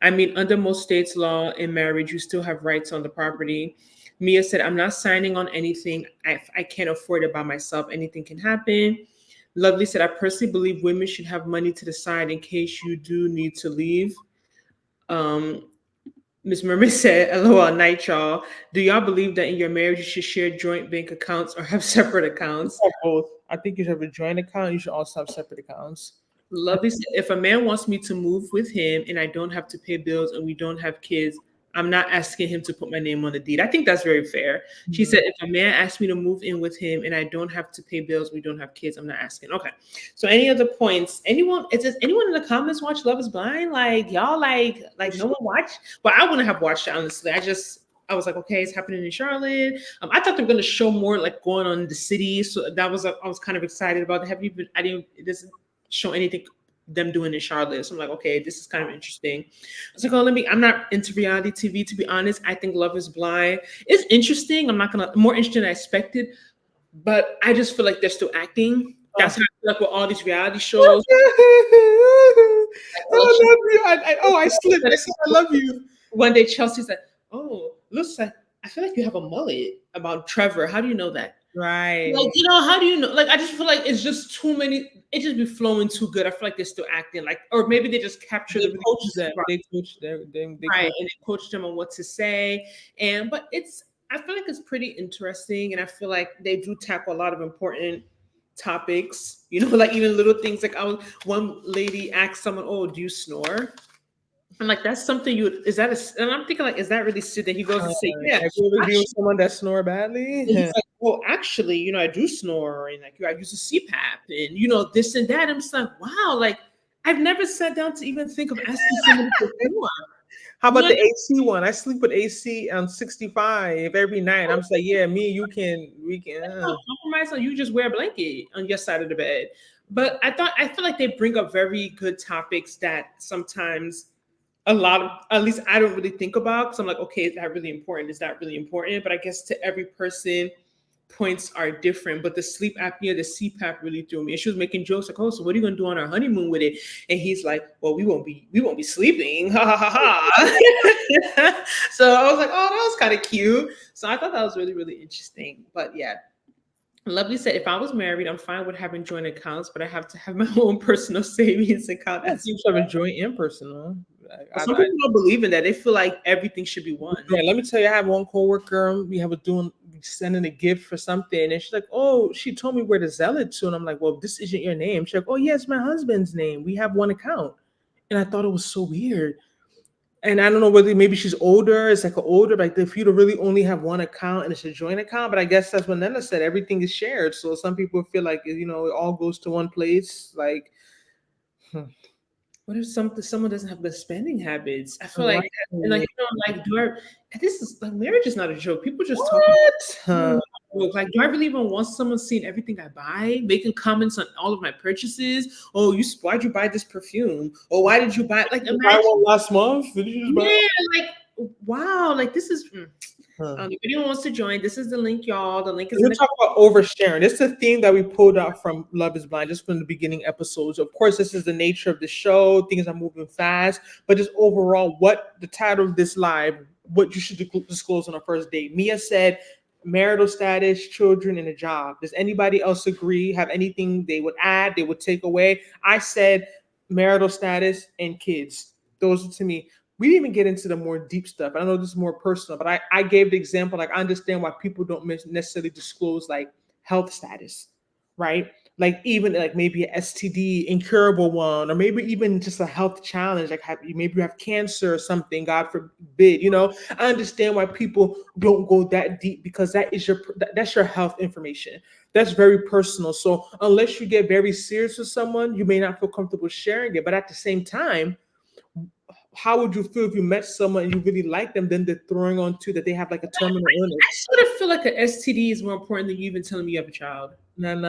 I mean, under most states' law in marriage, you still have rights on the property. Mia said, I'm not signing on anything. I can't afford it by myself. Anything can happen. Lovely said, I personally believe women should have money to the side in case you do need to leave. Um, Miss Mermaid said, LOL, night, y'all. Do y'all believe that in your marriage you should share joint bank accounts or have separate accounts? Have both. I think you should have a joint account. You should also have separate accounts. Lovely said, if a man wants me to move with him and I don't have to pay bills and we don't have kids, I'm not asking him to put my name on the deed. I think that's very fair. She Mhm. said, if a man asks me to move in with him and I don't have to pay bills, we don't have kids, I'm not asking. Okay. So any other points? Anyone, does anyone in the comments watch Love is Blind? Like y'all like no one watched? Well, I wouldn't have watched it, honestly. I was like, okay, it's happening in Charlotte. I thought they were going to show more like going on in the city. So that was, I was kind of excited about it. It doesn't show anything them doing in Charlotte. So I'm like, okay, this is kind of interesting. I was like, oh, I'm not into reality TV, to be honest. I think Love is Blind is interesting. I'm not more interesting than I expected, but I just feel like they're still acting. That's Oh. how I feel like with all these reality shows. I love you. I slipped. I said I love you. One day Chelsea's like, oh, looks like, I feel like you have a mullet about Trevor. How do you know that? Right. Like, how do you know? Like, I just feel like it's just too many. It just be flowing too good. I feel like they're still acting like, or maybe they just capture They the coach them. They coach them. They right, coach. and they coach them on what to say. But I feel like it's pretty interesting, and I feel like they do tackle a lot of important topics. Like even little things. Like one lady asked someone, "Oh, do you snore?" I'm like, that's something and I'm thinking like, is that really sit there? He goes and say, yeah. Have you ever been with someone that snore badly? And he's like, well, actually, I do snore and like I use a CPAP and this and that. I'm just like, wow, like I've never sat down to even think of asking someone to snore. How about the AC one? I sleep with AC on 65 every night. I'm just like, yeah, me, we can. Compromise on you just wear a blanket on your side of the bed. But I feel like they bring up very good topics that sometimes at least I don't really think about because I'm like, okay, is that really important? Is that really important? But I guess to every person, points are different. But the sleep apnea, the CPAP really threw me. And she was making jokes like, oh, so what are you gonna do on our honeymoon with it? And he's like, well, we won't be sleeping. Ha ha ha ha. So I was like, oh, that was kind of cute. So I thought that was really, really interesting. But yeah. Lovely said, if I was married, I'm fine with having joint accounts, but I have to have my own personal savings account. I think have a joint and personal. Some people don't believe in that. They feel like everything should be one. Yeah, let me tell you, I have one coworker. We sending a gift for something, and she's like, "Oh, she told me where to sell it to," and I'm like, "Well, this isn't your name." She's like, "Oh, yeah, it's my husband's name. We have one account," and I thought it was so weird. And I don't know whether maybe she's older. It's like like if you to really only have one account and it's a joint account. But I guess that's what Nnena said. Everything is shared. So some people feel like it all goes to one place. Like, what if someone doesn't have good spending habits? I feel like, and like this is like marriage is not a joke. People just talk about like, do I really even want someone seeing everything I buy, making comments on all of my purchases? Oh, why'd you buy this perfume? Or why did you buy like you buy one last month? Did you just buy? Yeah, like wow, like this is. If anyone wants to join, this is the link, y'all. The link is. We'll talk about oversharing. This is a theme that we pulled out from Love is Blind, just from the beginning episodes. Of course, this is the nature of the show. Things are moving fast, but just overall, what the title of this live, what you should disclose on a first date. Mia said, marital status, children, and a job. Does anybody else agree? Have anything they would add? They would take away? I said marital status and kids. Those are to me. We didn't even get into the more deep stuff. I know this is more personal, but I gave the example. Like, I understand why people don't necessarily disclose like health status, right? like even like maybe a STD incurable one, or maybe even just a health challenge, like maybe you have cancer or something, God forbid. I understand why people don't go that deep, because that's your health information. That's very personal. So unless you get very serious with someone, you may not feel comfortable sharing it. But at the same time, how would you feel if you met someone and you really like them, then they're throwing on to that they have like a terminal I illness? sort of feel like an STD is more important than you even telling me you have a child. And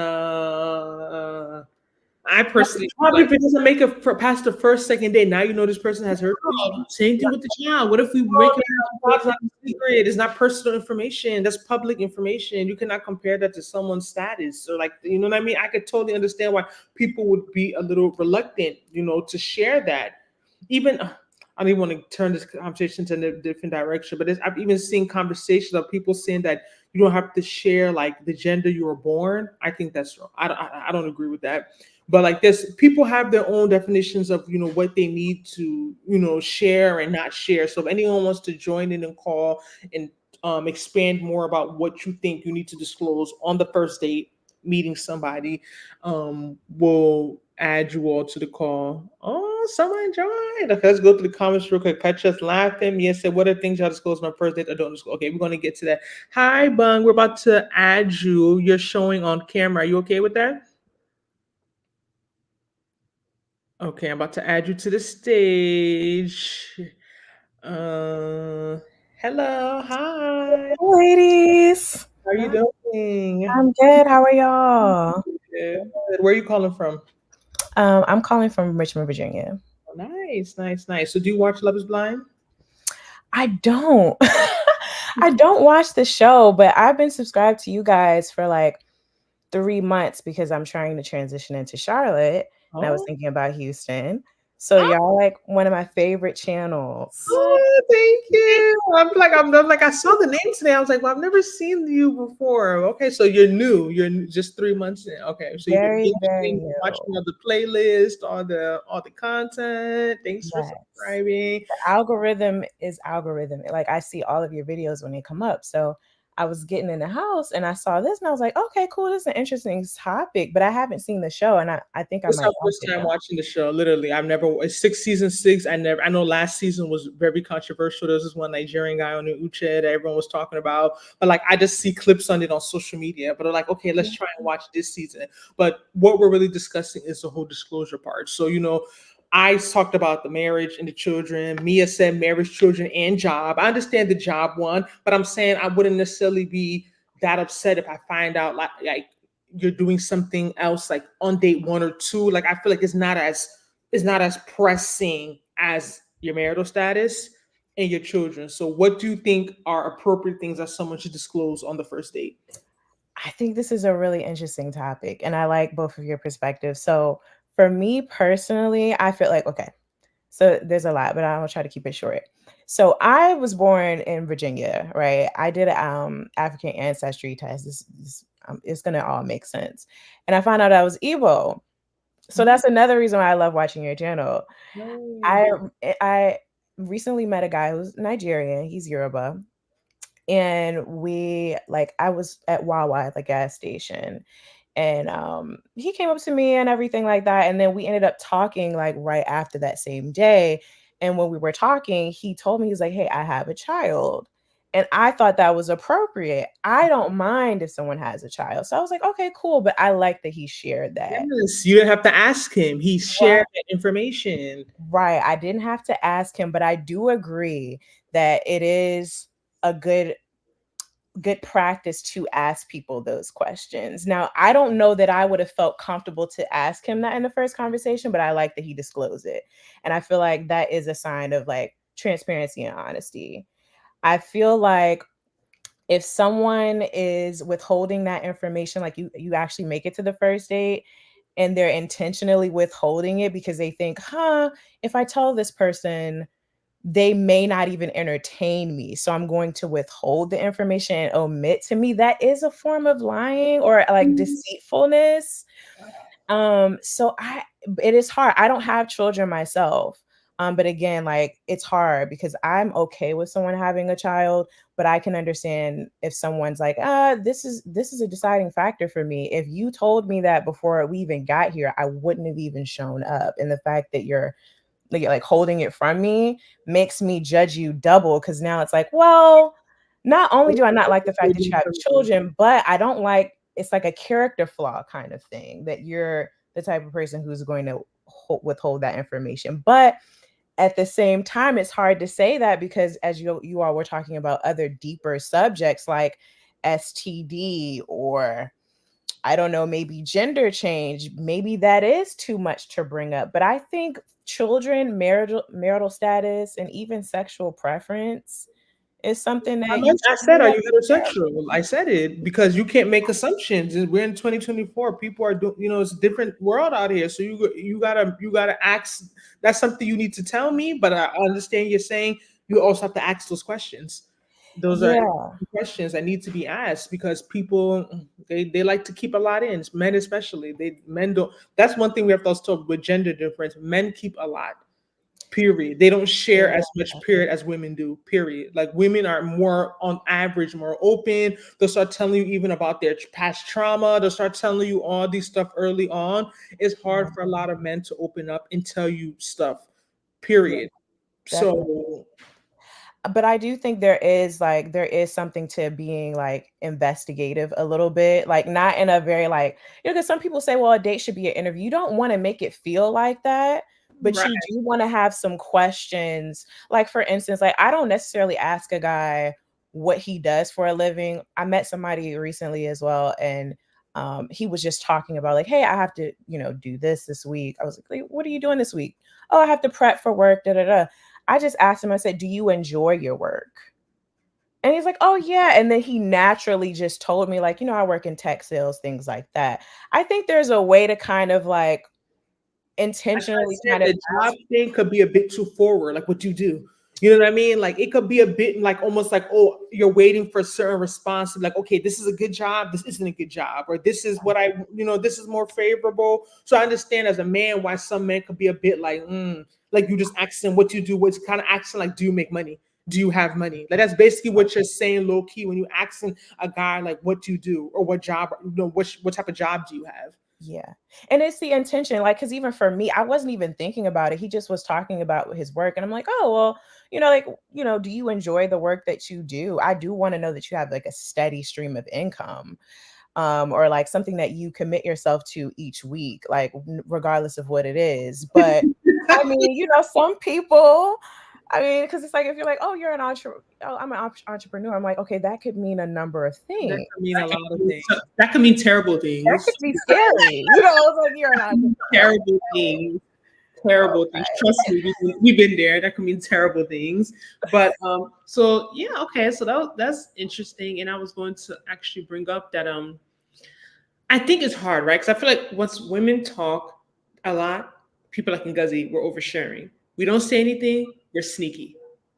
I personally feel probably like, if it doesn't make it past the first, second day, now you know this person has herpes. oh, same thing with the child. What if we Oh, wake up that's not a secret. It's not personal information. That's public information. You cannot compare that to someone's status. So, like, you know what I mean? I could totally understand why people would be a little reluctant, to share that. Even I don't even want to turn this conversation to a different direction, but I've even seen conversations of people saying that you don't have to share like the gender you were born. I think that's wrong. I don't agree with that. But like this, people have their own definitions of what they need to share and not share. So if anyone wants to join in and call and expand more about what you think you need to disclose on the first date meeting somebody, we'll add you all to the call. Oh, someone joined. Okay, let's go to the comments real quick. Catch us laughing. Mia said, "What are things y'all disclose on our first date? I don't disclose." Okay, we're gonna get to that. Hi, Bung. We're about to add you. You're showing on camera. Are you okay with that? Okay, I'm about to add you to the stage. Uh, Hello, hi. Ladies, How are you doing? I'm good. How are y'all? Good. Where are you calling from? I'm calling from Richmond, Virginia. Oh, nice, nice, nice. So, do you watch Love Is Blind? I don't. I don't watch the show, but I've been subscribed to you guys for like 3 months because I'm trying to transition into Charlotte and I was Oh, thinking about Houston. So y'all like one of my favorite channels. oh, thank you. I'm like I saw the name today. I was like, well, I've never seen you before. Okay, so you're new. Just 3 months in. Okay, so you've been Very, very watching new. all the playlist, all the content. Thanks for Yes. subscribing. The algorithm is algorithm. Like I see all of your videos when they come up. So I was getting in the house and I saw this and I was like, okay, cool. This is an interesting topic, but I haven't seen the show and I think I This is might our watch first it time though. watching the show. Literally, I've never. It's season six. I know last season was very controversial. There was this one Nigerian guy on the Uche that everyone was talking about. But like, I just see clips on it on social media. But I'm like, okay, let's try and watch this season. But what we're really discussing is the whole disclosure part. So I talked about the marriage and the children. Mia said marriage, children, and job. I understand the job one, but I'm saying I wouldn't necessarily be that upset if I find out like you're doing something else like on date one or two. Like I feel like it's not as pressing as your marital status and your children. So what do you think are appropriate things that someone should disclose on the first date? I think this is a really interesting topic and I like both of your perspectives. So for me personally, I feel like, okay, so there's a lot, but I'll try to keep it short. So I was born in Virginia, right? I did an African ancestry test. It's gonna all make sense, and I found out I was Igbo. So that's another reason why I love watching your channel. I No. I recently met a guy who's Nigerian. He's Yoruba, and I was at Wawa at the gas station, and he came up to me and everything like that, and then we ended up talking like right after that same day. And when we were talking, he told me, he's like, hey, I have a child. And I thought that was appropriate. I don't mind if someone has a child, so I was like, okay, cool. But I like that he shared that. Yes, you didn't have to ask him. He shared that information. Right, I didn't have to ask him, but I do agree that it is a good practice to ask people those questions. Now, I don't know that I would have felt comfortable to ask him that in the first conversation, but I like that he disclosed it. And I feel like that is a sign of like transparency and honesty. I feel like if someone is withholding that information, like you actually make it to the first date and they're intentionally withholding it because they think, if I tell this person, they may not even entertain me. So I'm going to withhold the information and omit. To me, that is a form of lying or like deceitfulness. So it is hard. I don't have children myself. But again, like it's hard because I'm okay with someone having a child, but I can understand if someone's like, this is a deciding factor for me. If you told me that before we even got here, I wouldn't have even shown up. And the fact that you're like holding it from me makes me judge you double, because now it's like, well, not only do I not like the fact that you have children, but I don't like, it's like a character flaw kind of thing that you're the type of person who's going to withhold that information. But at the same time, it's hard to say that because as you all were talking about other deeper subjects like STD, or I don't know, maybe gender change, maybe that is too much to bring up. But I think children, marital status, and even sexual preference is something that you I should said, be are able you to heterosexual? I said it because you can't make assumptions. We're in 2024. People are doing, it's a different world out here. So you gotta ask. That's something you need to tell me. But I understand you're saying you also have to ask those questions. Those are Yeah. questions that need to be asked because people they like to keep a lot in. Men especially. Men don't. That's one thing we have to also talk with gender difference. Men keep a lot. Period. They don't share as much period as women do. Period. Like women are more on average more open. They'll start telling you even about their past trauma. They'll start telling you all these stuff early on. It's hard for a lot of men to open up and tell you stuff. Period. Definitely. So But I do think there is something to being like investigative a little bit, like not in a very like, because some people say, well, a date should be an interview. You don't want to make it feel like that, but right. you do want to have some questions. Like for instance, like I don't necessarily ask a guy what he does for a living. I met somebody recently as well, and he was just talking about like, hey, I have to, do this week. I was like, what are you doing this week? Oh, I have to prep for work. Da da da. I just asked him, I said, do you enjoy your work? And he's like, oh, yeah. And then he naturally just told me, like, I work in tech sales, things like that. I think there's a way to kind of like Like I intentionally said, kind of the job thing could be a bit too forward, like what you do. You know what I mean? Like it could be a bit like almost like, oh, you're waiting for a certain response. Like, okay, this is a good job, this isn't a good job, or this is what this is more favorable. So I understand as a man why some men could be a bit like you just asking what you do, what's kind of asking like, do you make money? Do you have money? Like that's basically what you're saying low key when you asking a guy like what you do or what job, what type of job do you have? Yeah. And it's the intention, like, because even for me, I wasn't even thinking about it. He just was talking about his work. And I'm like, oh, well, like, do you enjoy the work that you do? I do want to know that you have like a steady stream of income, or like something that you commit yourself to each week, like regardless of what it is. But I mean, some people, I mean, because it's like if you're like, oh, you're an entrepreneur, oh, I'm an entrepreneur. I'm like, okay, that could mean a number of That things. could mean a lot of things. That could mean terrible That things. could be scary. It's like you're an entrepreneur. Terrible things. Terrible things. Right. Trust me, we've been there. That could mean terrible things. But so yeah, okay. So that's interesting. And I was going to actually bring up that I think it's hard, right? Because I feel like once women talk a lot, people like Ngozi, we're oversharing. We don't say anything, we're sneaky.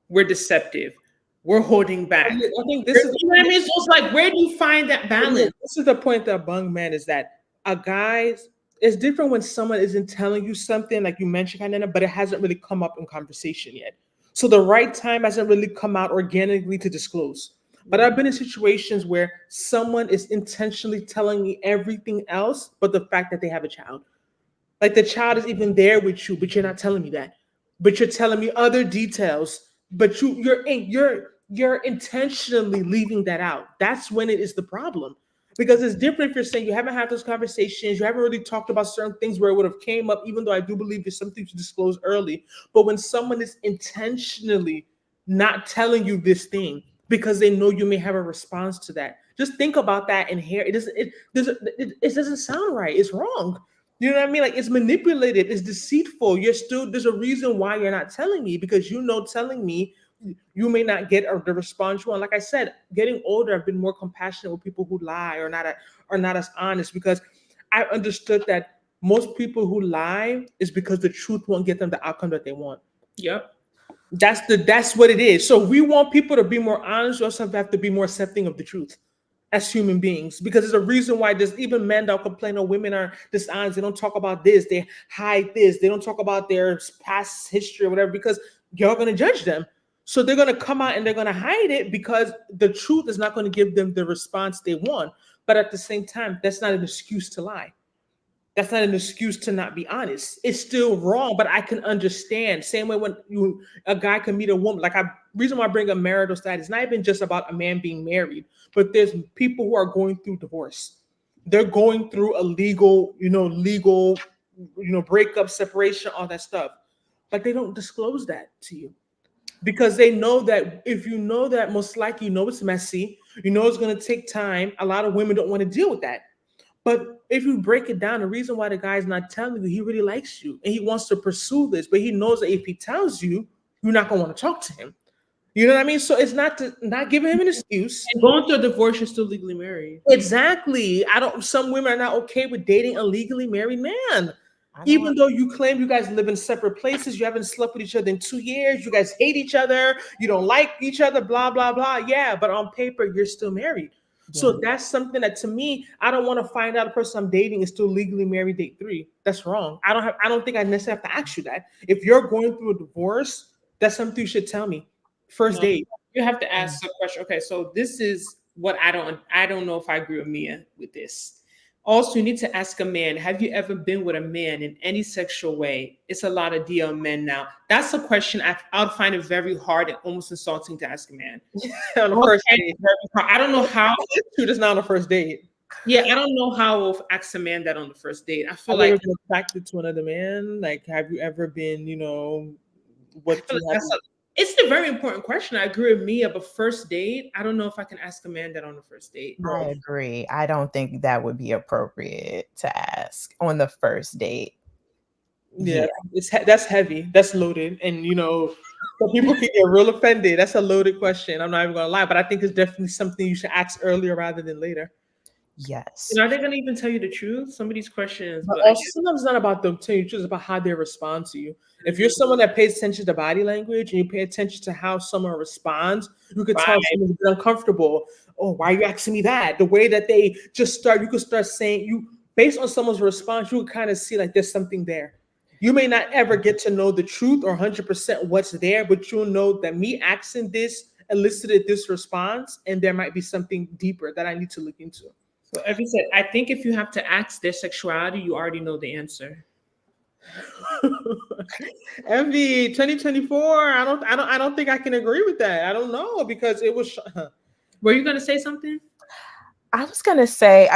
We're deceptive. We're holding back. I think You this is know what I mean? So it's like, where do you find that balance? this is the point that Bung Man is that a guy's it's different when someone isn't telling you something like you mentioned, kind of, but it hasn't really come up in conversation yet. So the right time hasn't really come out organically to disclose. But I've been in situations where someone is intentionally telling me everything else, but the fact that they have a child. Like the child is even there with you, but you're not telling me that. But you're telling me other details. But you're intentionally leaving that out. That's when it is the problem. Because it's different if you're saying you haven't had those conversations, you haven't really talked about certain things where it would have came up, even though I do believe there's something to disclose early. But when someone is intentionally not telling you this thing because they know you may have a response to that, just think about that and hear it doesn't sound right. It's wrong. You know what I mean? Like it's manipulated, it's deceitful. There's a reason why you're not telling me because telling me you may not get the response you want. Like I said, getting older, I've been more compassionate with people who lie or not as honest because I understood that most people who lie is because the truth won't get them the outcome that they want. Yep. That's what it is. So we want people to be more honest. We also have to be more accepting of the truth. as human beings, because there's a reason why there's even men that complain of women are dishonest. They don't talk about this, they hide this, they don't talk about their past history or whatever, because you're going to judge them. So they're going to come out and they're going to hide it because the truth is not going to give them the response they want. But at the same time, that's not an excuse to lie. That's not an excuse to not be honest. It's still wrong, but I can understand. Same way when a guy can meet a woman. Reason why I bring up marital status, it's not even just about a man being married, but there's people who are going through divorce. They're going through a legal, breakup, separation, all that stuff. But they don't disclose that to you. Because they know that if you know that, most likely it's messy, it's going to take time. A lot of women don't want to deal with that. But if you break it down, the reason why the guy's not telling you, he really likes you and he wants to pursue this, but he knows that if he tells you, you're not going to want to talk to him. You know what I mean? So it's not giving him an excuse. And going through a divorce, you're still legally married. Exactly. Some women are not okay with dating a legally married man. Even though you claim you guys live in separate places, you haven't slept with each other in 2 years, you guys hate each other, you don't like each other, blah, blah, blah. Yeah, but on paper, you're still married. Yeah. So that's something that, to me, I don't want to find out a person I'm dating is still legally married, date 3. That's wrong. I don't think I necessarily have to ask you that. If you're going through a divorce, that's something you should tell me. First date. You have to ask the question. Okay, so this is what I don't know if I agree with Mia with this. Also, you need to ask a man, have you ever been with a man in any sexual way? It's a lot of DL men now. That's a question I would find it very hard and almost insulting to ask a man. On the first date. I don't know how. It's not on the first date. Yeah, I don't know how we'll ask a man that on the first date. I feel have like you ever been attracted to another man? Like, have you ever been, it's a very important question. I agree with Mia, but first date, I don't know if I can ask a man that on the first date. I agree. I don't think that would be appropriate to ask on the first date. Yeah. That's heavy. That's loaded. And, so people can get real offended. That's a loaded question. I'm not even going to lie, but I think it's definitely something you should ask earlier rather than later. Yes. Are they going to even tell you the truth? Some of these questions. But also, sometimes it's not about them telling you the truth, it's about how they respond to you. If you're someone that pays attention to body language and you pay attention to how someone responds, you could tell someone's uncomfortable. Oh, why are you asking me that? The way that they just start, you could start saying, based on someone's response, you would kind of see like there's something there. You may not ever get to know the truth or 100% what's there, but you'll know that me asking this elicited this response, and there might be something deeper that I need to look into. So Evie said, I think if you have to ask their sexuality, you already know the answer. Evie, 2024. I don't think I can agree with that. I don't know, because it was. Were you gonna say something? I was gonna say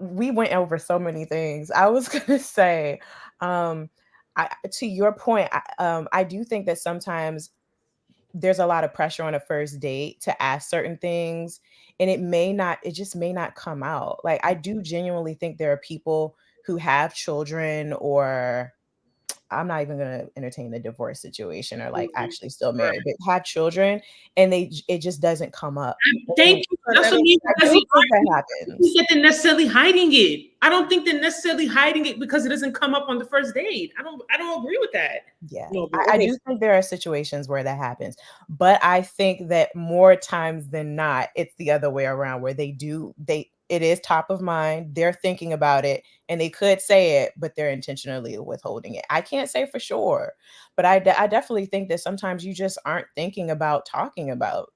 we went over so many things. I was gonna say, to your point, I do think that sometimes there's a lot of pressure on a first date to ask certain things, and it just may not come out. Like, I do genuinely think there are people who have children, or I'm not even going to entertain the divorce situation, or like actually still married, but have children, and it just doesn't come up. Thank you. That's what I mean. That happens. They're necessarily hiding it. I don't think they're necessarily hiding it because it doesn't come up on the first date. I don't agree with that. Yeah, I do think there are situations where that happens, but I think that more times than not, it's the other way around, where it is top of mind. They're thinking about it, and they could say it, but they're intentionally withholding it. I can't say for sure, but I definitely think that sometimes you just aren't thinking about talking about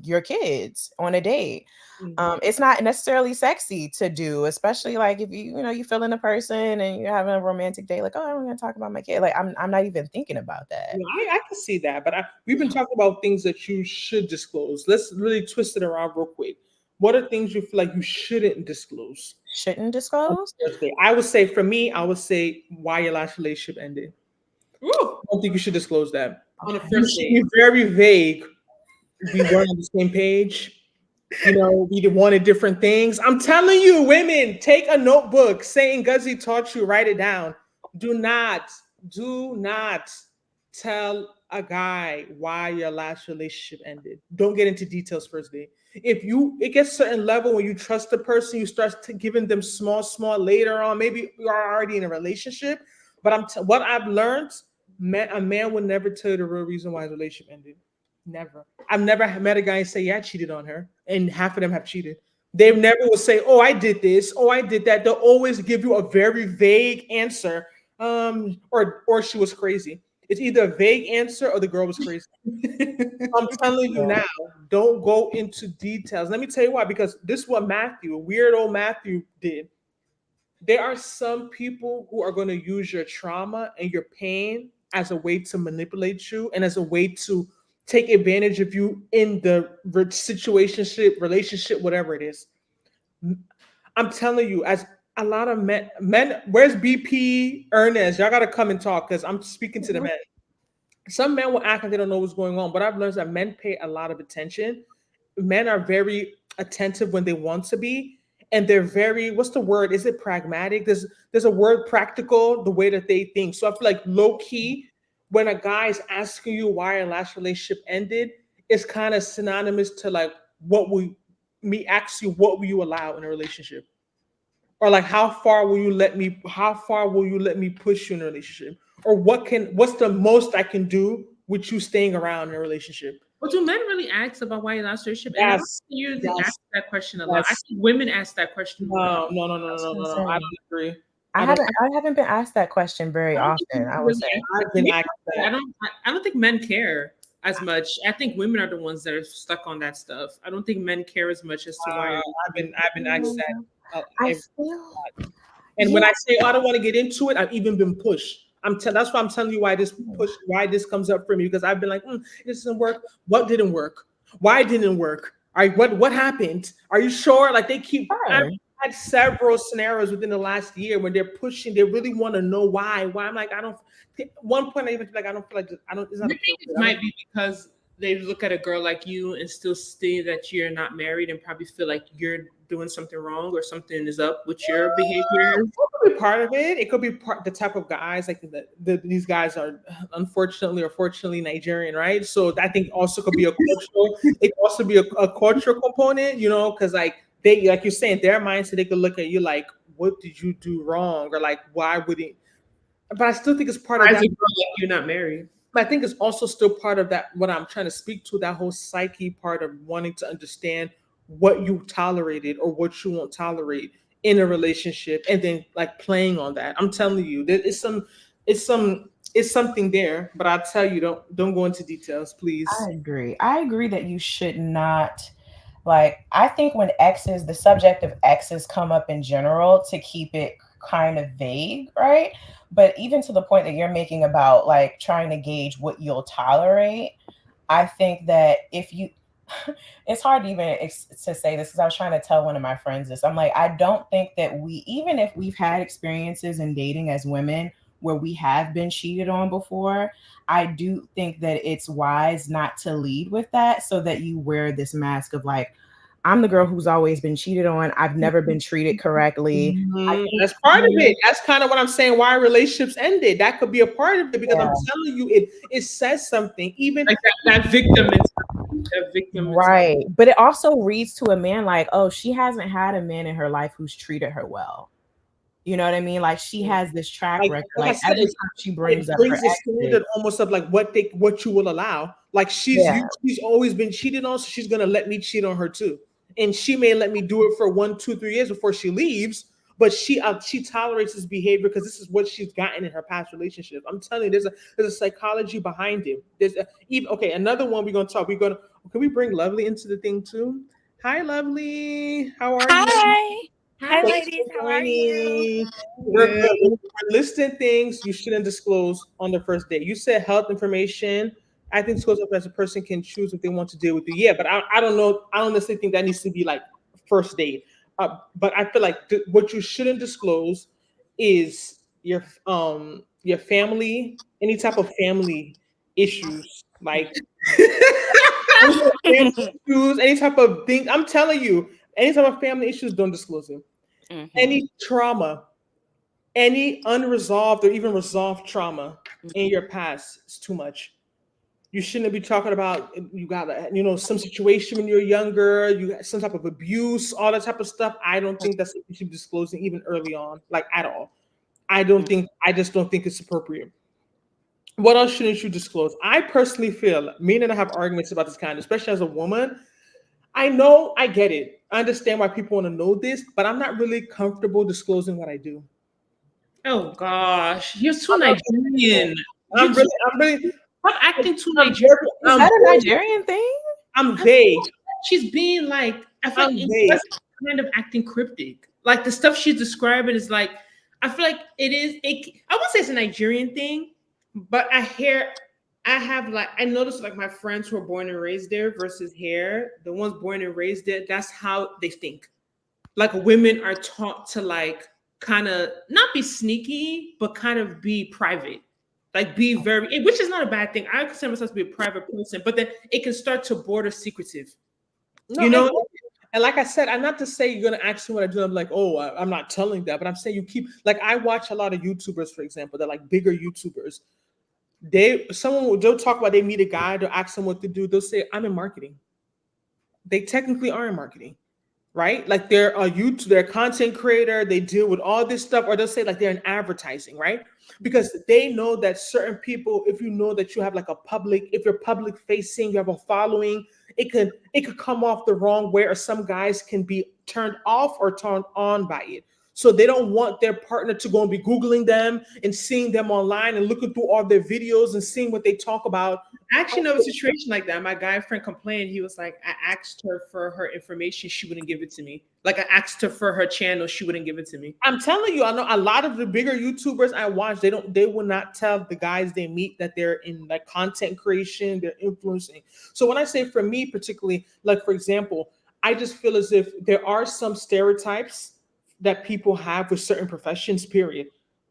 your kids on a date. Mm-hmm. It's not necessarily sexy to do, especially like if you feeling a person and you're having a romantic date, like, oh, I'm going to talk about my kid. Like, I'm not even thinking about that. Yeah, I can see that, but we've been talking about things that you should disclose. Let's really twist it around real quick. What are things you feel like you shouldn't disclose? Shouldn't disclose? I would say, for me, why your last relationship ended. Ooh, I don't think you should disclose that. On the first date. Be very vague. We weren't on the same page. We wanted different things. I'm telling you, women, take a notebook. Saying Ngozi taught you, write it down. Do not tell a guy why your last relationship ended. Don't get into details first date. It gets a certain level when you trust the person, you start giving them small later on. Maybe you are already in a relationship, but what I've learned, a man will never tell you the real reason why his relationship ended. Never. I've never met a guy and say, yeah, I cheated on her, and half of them have cheated. They never will say, "Oh, I did this. Oh, I did that." They'll always give you a very vague answer. Or she was crazy. It's either a vague answer or the girl was crazy. I'm telling you Yeah. now, don't go into details. Let me tell you why. Because this is what Matthew, weird old Matthew, did. There are some people who are going to use your trauma and your pain as a way to manipulate you and as a way to take advantage of you in the situationship, relationship, whatever it is. I'm telling you, as a lot of men, where's BP Ernest? Y'all got to come and talk because I'm speaking to the men. Some men will act like they don't know what's going on, but I've learned that men pay a lot of attention. Men are very attentive when they want to be, and they're very, what's the word? Is it pragmatic? There's a word, practical, the way that they think. So I feel like low key, when a guy is asking you why your last relationship ended, it's kind of synonymous to like what we me ask you what will you allow in a relationship, or like how far will you let me push you in a relationship, or what's the most I can do with you staying around in a relationship. But do men really ask about why you lost your relationship? And I don't Yes, usually yes, ask that question a lot. I yes. think women ask that question more. No, no, no, no, I no, was no, gonna no, no. I say, don't agree. I I don't. haven't been asked that question very I don't think often, men I would really say. I've been asked I that. don't. I don't think men care as much. I think women are the ones that are stuck on that stuff. I don't think men care as much as to why. I've been asked Mm, that. I feel, And when yeah. I say, oh, I don't want to get into it, I've even been pushed. That's why I'm telling you why this comes up for me, because I've been like, this doesn't work. What didn't work? Why didn't it work? All right, what happened? Are you sure? Like they keep. I've Sure. had several scenarios within the last year when they're pushing. They really want to know why. Why I'm like, I don't. At one point, I even feel like I don't feel like I don't. It's not You think it appropriate. might be because they look at a girl like you and still see that you're not married and probably feel like you're doing something wrong or something is up with your behavior. It could be part of it. It could be the type of guys like these guys are unfortunately or fortunately Nigerian, right? So I think also could be a cultural. It could also be a cultural component, because like like you're saying, their mindset, they could look at you like, what did you do wrong, or like why would it? But I still think it's part of Why is that. a girl like you not married? But I think it's also still part of that, what I'm trying to speak to, that whole psyche part of wanting to understand what you tolerated or what you won't tolerate in a relationship, and then like playing on that. I'm telling you, there is it's something there, but I'll tell you, don't go into details, please. I agree. I agree that you should not, like, I think when exes, the subject of exes come up in general to keep it kind of vague, right? But even to the point that you're making about like trying to gauge what you'll tolerate, I think that if you, it's hard to even to say this because I was trying to tell one of my friends this. I'm like, I don't think that even if we've had experiences in dating as women where we have been cheated on before, I do think that it's wise not to lead with that so that you wear this mask of like, I'm the girl who's always been cheated on. I've never been treated correctly. I think, That's part of it. That's kind of what I'm saying. Why relationships ended. That could be a part of it, because I'm yeah, telling you, it says something. Even Like that victim mentality. That victim mentality. right. But it also reads to a man like, oh, she hasn't had a man in her life who's treated her well. You know what I mean? Like she has this track like record. like I Like said, every time she brings it up her brings the exes, standard almost of like what you will allow. Like yeah, she's always been cheated on, so she's gonna let me cheat on her too, and she may let me do it for 1, 2, 3 years before she leaves. But she tolerates this behavior because this is what she's gotten in her past relationships. I'm telling you, there's a psychology behind it. Even okay. Another one we're gonna talk. Can we bring Lovely into the thing too? Hi, Lovely. How are you? Hi. Hi, Thanks ladies. for How are you? joining. Yeah. We're listing things you shouldn't disclose on the first date. You said health information. I think disclose as a person can choose if they want to deal with you. Yeah, but I don't know. I don't necessarily think that needs to be like first date. But I feel like what you shouldn't disclose is your family, any type of family issues, like family issues, any type of thing. I'm telling you, any type of family issues, don't disclose it. Mhm. Any trauma, any unresolved or even resolved trauma in your past is too much. You shouldn't be talking about you got some situation when you're younger, you got some type of abuse, all that type of stuff. I don't think that's what you should be disclosing even early on, like at all. I just don't think it's appropriate. What else shouldn't you disclose? I personally feel, me and I have arguments about this kind, especially as a woman. I know, I get it. I understand why people want to know this, but I'm not really comfortable disclosing what I do. Oh gosh, you're too I'm not comfortable. Nigerian. You're too, I'm really, stop acting too I'm Nigerian. very, Is that a Nigerian thing? I'm I feel vague. like she's being like, I feel I'm like vague. it's kind of acting cryptic. Like the stuff she's describing is like, I feel like it is. I won't say it's a Nigerian thing, but I have like, I noticed like my friends who are born and raised there versus here, the ones born and raised there, that's how they think. Like women are taught to like kind of not be sneaky, but kind of be private. Like be very, which is not a bad thing. I consider myself to be a private person, but then it can start to border secretive. No, You know, and like I said, I'm not to say you're gonna ask me what I do. I'm like, oh, I'm not telling that, but I'm saying you keep like I watch a lot of YouTubers, for example, they're like bigger YouTubers. They'll talk about they meet a guy, they'll ask them what to do. They'll say, I'm in marketing. They technically are in marketing, right? Like they're a YouTube, they're a content creator, they deal with all this stuff, or they'll say like they're in advertising, right? Because they know that certain people, if you know that you have like a public, if you're public facing, you have a following, it could come off the wrong way, or some guys can be turned off or turned on by it. So they don't want their partner to go and be Googling them and seeing them online and looking through all their videos and seeing what they talk about. I actually know a situation like that. My guy friend complained. He was like, I asked her for her information, she wouldn't give it to me. Like I asked her for her channel, she wouldn't give it to me. I'm telling you, I know a lot of the bigger YouTubers I watch, they will not tell the guys they meet that they're in like content creation, they're influencing. So when I say for me particularly, like for example, I just feel as if there are some stereotypes that people have with certain professions, period.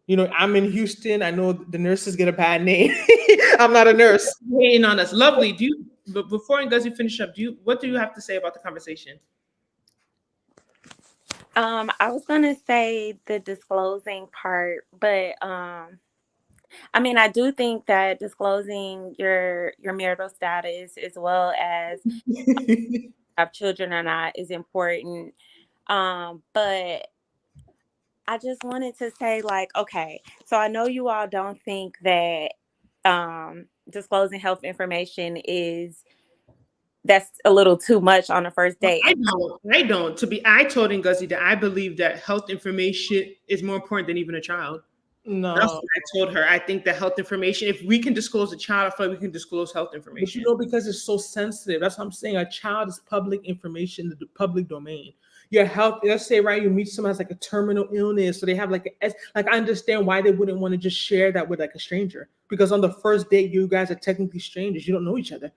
I'm in Houston. I know the nurses get a bad name. I'm not a nurse. Hating on us. Lovely. But before Ngozi finish up, what do you have to say about the conversation? I was gonna say the disclosing part, but I mean, I do think that disclosing your marital status as well as have children or not is important. But I just wanted to say, like, okay, so I know you all don't think that disclosing health information that's a little too much on the first date. I don't. I don't. I told Ngozi that I believe that health information is more important than even a child. That's No. what I told her. I think that health information, if we can disclose a child, I feel like we can disclose health But information. because it's so sensitive. That's what I'm saying. A child is public information, the public domain. Your health, let's say, right, you meet someone has like a terminal illness, so they have like I understand why they wouldn't want to just share that with like a stranger. Because on the first date, you guys are technically strangers. You don't know each other.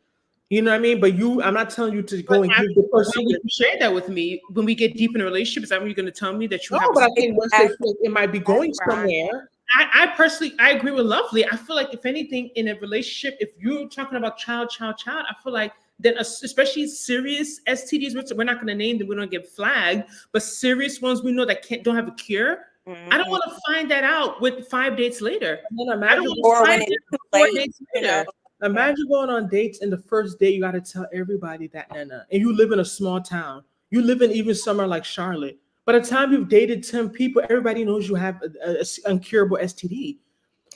You know what I mean? But I'm not telling you to go and give the person. When you share that with me, when we get deep in a relationship, is that when you're going to tell me that you No, have? but I think once they Exactly. feel it might be going somewhere. I personally, I agree with Lovely. I feel like if anything in a relationship, if you're talking about child, I feel like then especially serious STDs, which we're not going to name them, we don't get flagged, but serious ones we know that don't have a cure. I don't want to find that out with 5 dates later. And then I don't imagine, want Or to when find it's it too 4 late, dates you later. know. imagine going on dates and the first date you got to tell everybody that Nana, and you live in a small town. You live in even somewhere like Charlotte. By the time you've dated 10 people, everybody knows you have a incurable STD.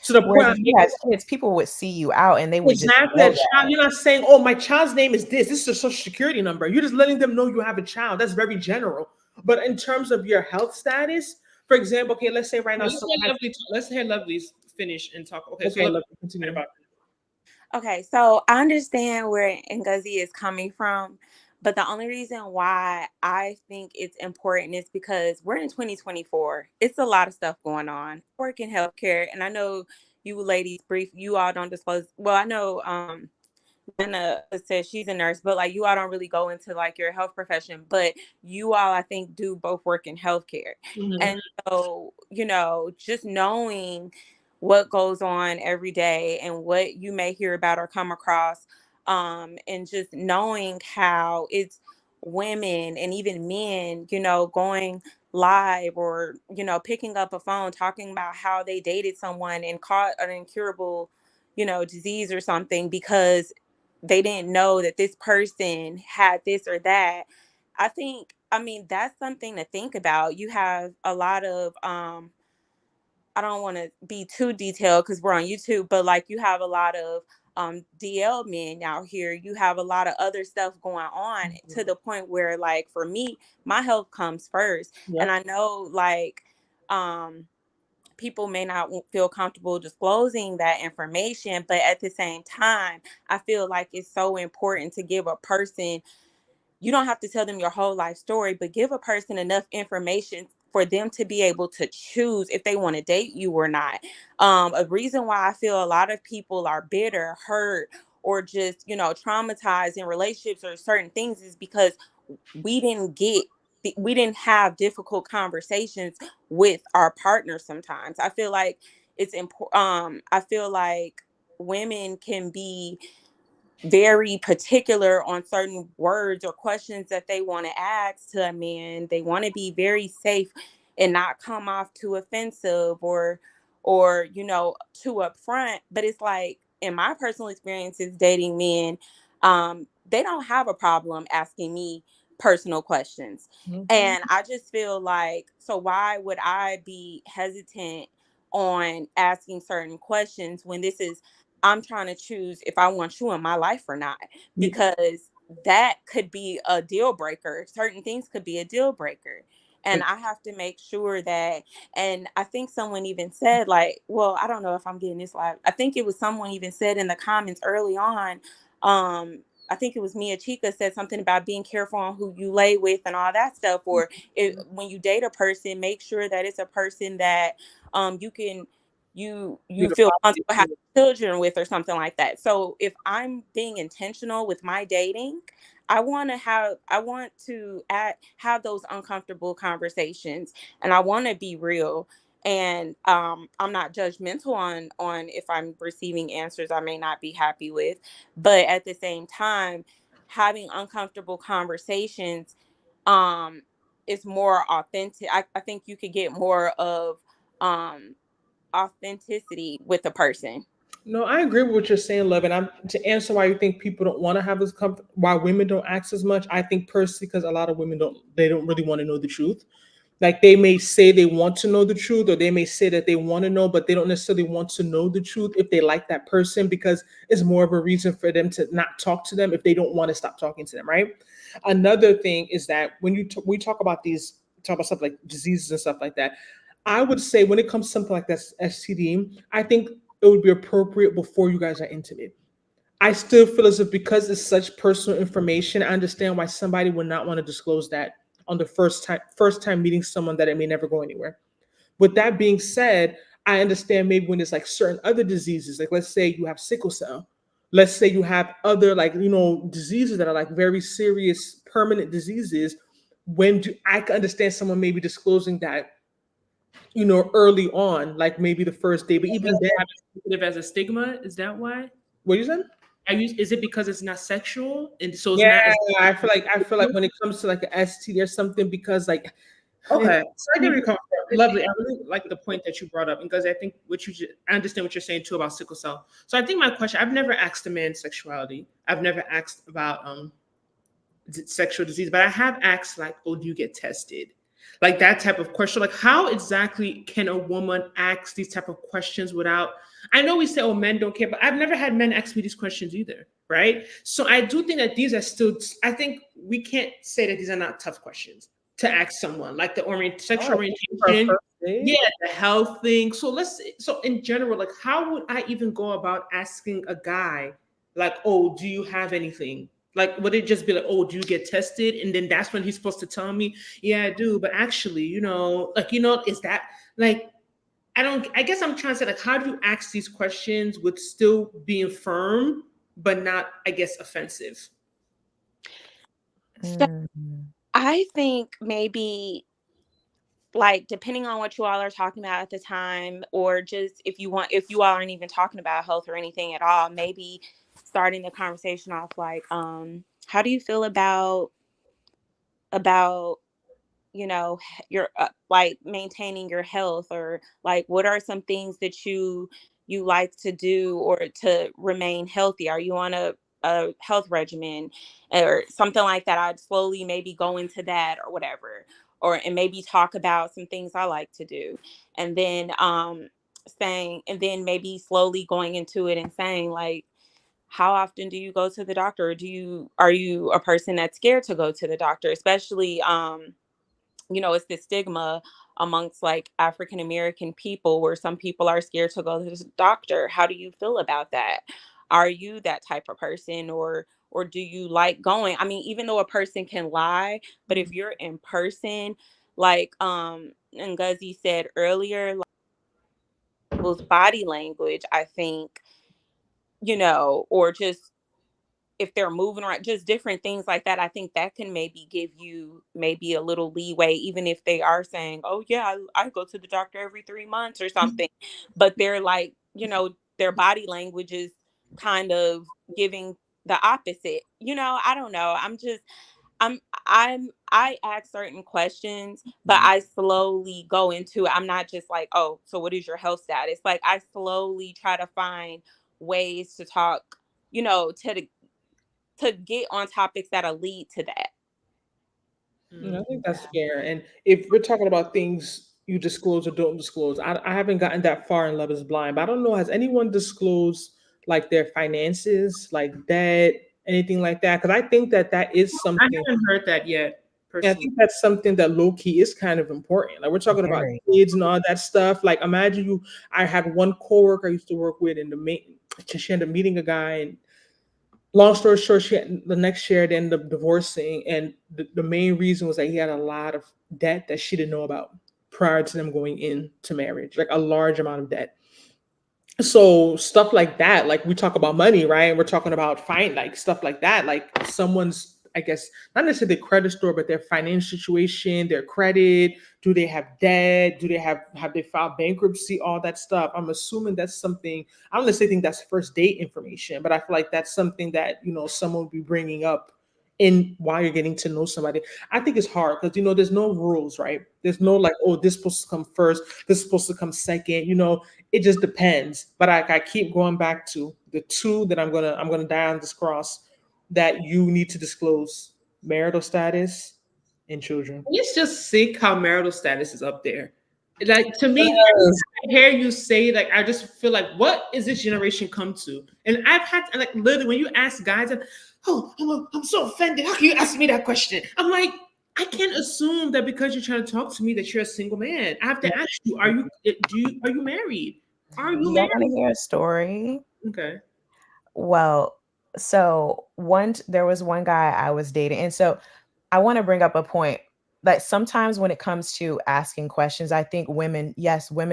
So the point Whereas I'm if you making had is kids, people would see you out and they would just exactly know a child. You're not saying, "Oh, my child's name is this. This is a social security number." You're just letting them know you have a child. That's very general. But in terms of your health status, for example, okay, let's say right now someone has. Let's hear Lovely's finish and talk. Okay, so Okay, Lovely, look, continue. about Okay, so I understand where Ngozi is coming from, but the only reason why I think it's important is because we're in 2024. It's a lot of stuff going on. I work in healthcare, and I know you ladies you all don't disclose. Well, I know Nana says she's a nurse, but like you all don't really go into like your health profession, but you all I think do both work in healthcare. And so, just knowing what goes on every day and what you may hear about or come across, and just knowing how it's women and even men, going live or, picking up a phone talking about how they dated someone and caught an incurable, disease or something because they didn't know that this person had this or that. I mean, that's something to think about. You have a lot of, I don't want to be too detailed because we're on YouTube, but like you have a lot of DL men out here. You have a lot of other stuff going on to the point where, like, for me, my health comes first. And Yep. I know, like, people may not feel comfortable disclosing that information, but at the same time, I feel like it's so important to give a person, you don't have to tell them your whole life story, but give a person enough information for them to be able to choose if they want to date you or not. A reason why I feel a lot of people are bitter, hurt, or just, traumatized in relationships or certain things is because we didn't get we didn't have difficult conversations with our partners. Sometimes I feel like it's important. I feel like women can be very particular on certain words or questions that they want to ask to a man. They want to be very safe and not come off too offensive or too upfront. But it's like, in my personal experiences dating men, they don't have a problem asking me personal questions. Mhm. And I just feel like, so why would I be hesitant on asking certain questions when this is, I'm trying to choose if I want you in my life or not, because that could be a deal breaker. Certain things could be a deal breaker. And I have to make sure that, and I think someone even said, like, well, I don't know if I'm getting this live. I think it was someone even said in the comments early on, I think it was Mia Chica said something about being careful on who you lay with and all that stuff. Or when you date a person, make sure that it's a person that you can you feel comfortable having children with or something like that. So if I'm being intentional with my dating, I want to have those uncomfortable conversations, and I want to be real. And I'm not judgmental on if I'm receiving answers I may not be happy with, but at the same time, having uncomfortable conversations um is more authentic. I think you could get more of um authenticity with a person. No, I agree with what you're saying, Love. And I'm to answer why you think people don't want to have this why women don't ask as much. I think personally because a lot of women don't really want to know the truth. Like they may say they want to know the truth, or they may say that they want to know, but they don't necessarily want to know the truth if they like that person, because it's more of a reason for them to not talk to them if they don't want to stop talking to them, right? Another thing is that when we talk about talk about stuff like diseases and stuff like that, I would say when it comes to something like that STD, I think it would be appropriate before you guys are intimate. I still feel as if because it's such personal information, I understand why somebody would not want to disclose that on the first time meeting someone that it may never go anywhere. With that being said, I understand maybe when there's like certain other diseases, like let's say you have sickle cell, let's say you have other like diseases that are like very serious permanent diseases. I can understand someone maybe disclosing that early on, like maybe the first day, but even then, Sensitive as a stigma, is that why? what you said? Is it because it's not sexual and so it's Yeah, not as I feel like when it comes to like an ST, there's something because like okay? So I get where people, you're coming from. Lovely. I really like the point that you brought up because I think I understand what you're saying too about sickle cell. So I think my question: I've never asked a man sexuality. I've never asked about sexual disease, but I have asked like, oh, do you get tested? Like that type of question. Like how exactly can a woman ask these type of questions without, I know we say, oh, men don't care, but I've never had men ask me these questions either. Right. So I do think that these are still, I think we can't say that these are not tough questions to ask someone, like the sexual oh, for a orientation. first date? Yeah, the health thing. So in general, like how would I even go about asking a guy like, oh, do you have anything? Like, would it just be like, oh, do you get tested? And then that's when he's supposed to tell me, yeah, I do. But actually, is that like, I guess I'm trying to say, like, how do you ask these questions with still being firm, but not, I guess, offensive? So Mm. I think maybe, like, depending on what you all are talking about at the time, or just if you all aren't even talking about health or anything at all, maybe starting the conversation off like, how do you feel about your like maintaining your health, or like what are some things that you like to do or to remain healthy? Are you on a health regimen or something like that? I'd slowly maybe go into that or whatever, and maybe talk about some things I like to do, and then saying, and then maybe slowly going into it and saying like, how often do you go to the doctor? Or are you a person that's scared to go to the doctor? Especially, it's the stigma amongst like African American people where some people are scared to go to the doctor. How do you feel about that? Are you that type of person, or do you like going? I mean, even though a person can lie, but if you're in person, like Ngozi said earlier, like people's body language, I think, or just if they're moving around, just different things like that. I think that can maybe give you maybe a little leeway, even if they are saying, oh, yeah, I go to the doctor every 3 months or something. But they're like, their body language is kind of giving the opposite. I don't know. I ask certain questions, but I slowly go into it. I'm not just like, oh, so what is your health status? Like I slowly try to find ways to talk, to get on topics that'll lead to that. I think that's fair. And if we're talking about things you disclose or don't disclose, I haven't gotten that far in Love is Blind, but I don't know, has anyone disclosed like their finances, like debt, anything like that? Because I think that is I something. haven't heard that yet, Yeah, I personally. think that's something that low key is kind of important. Like we're talking about Very. kids and all that stuff. Like imagine I had one coworker I used to work with, and she ended up meeting a guy, and long story short, the next year they ended up divorcing, and the main reason was that he had a lot of debt that she didn't know about prior to them going into marriage, like a large amount of debt. So stuff like that, like we talk about money, right? We're talking about fine, like stuff like that, like someone's, I guess, not necessarily their credit score, but their financial situation, their credit. Do they have debt? Do they have they filed bankruptcy? All that stuff. I'm assuming that's something. I don't necessarily think that's first date information, but I feel like that's something that someone will be bringing up in while you're getting to know somebody. I think it's hard because there's no rules, right? There's no like, oh, this is supposed to come first, this is supposed to come second. It just depends. But I keep going back to the two that I'm gonna die on this cross that you need to disclose: marital status and children. It's just sick how marital status is up there. Like to me, every Yes. time I hear you say, like, I just feel like, what is this generation come to? And I've had like literally when you ask guys, and I'm so offended. How can you ask me that question? I'm like, I can't assume that because you're trying to talk to me that you're a single man. I have to ask you, are you married? Are you Y'all want to married? hear a story? Okay. Well, so there was one guy I was dating, and so I want to bring up a point that sometimes when it comes to asking questions, I think women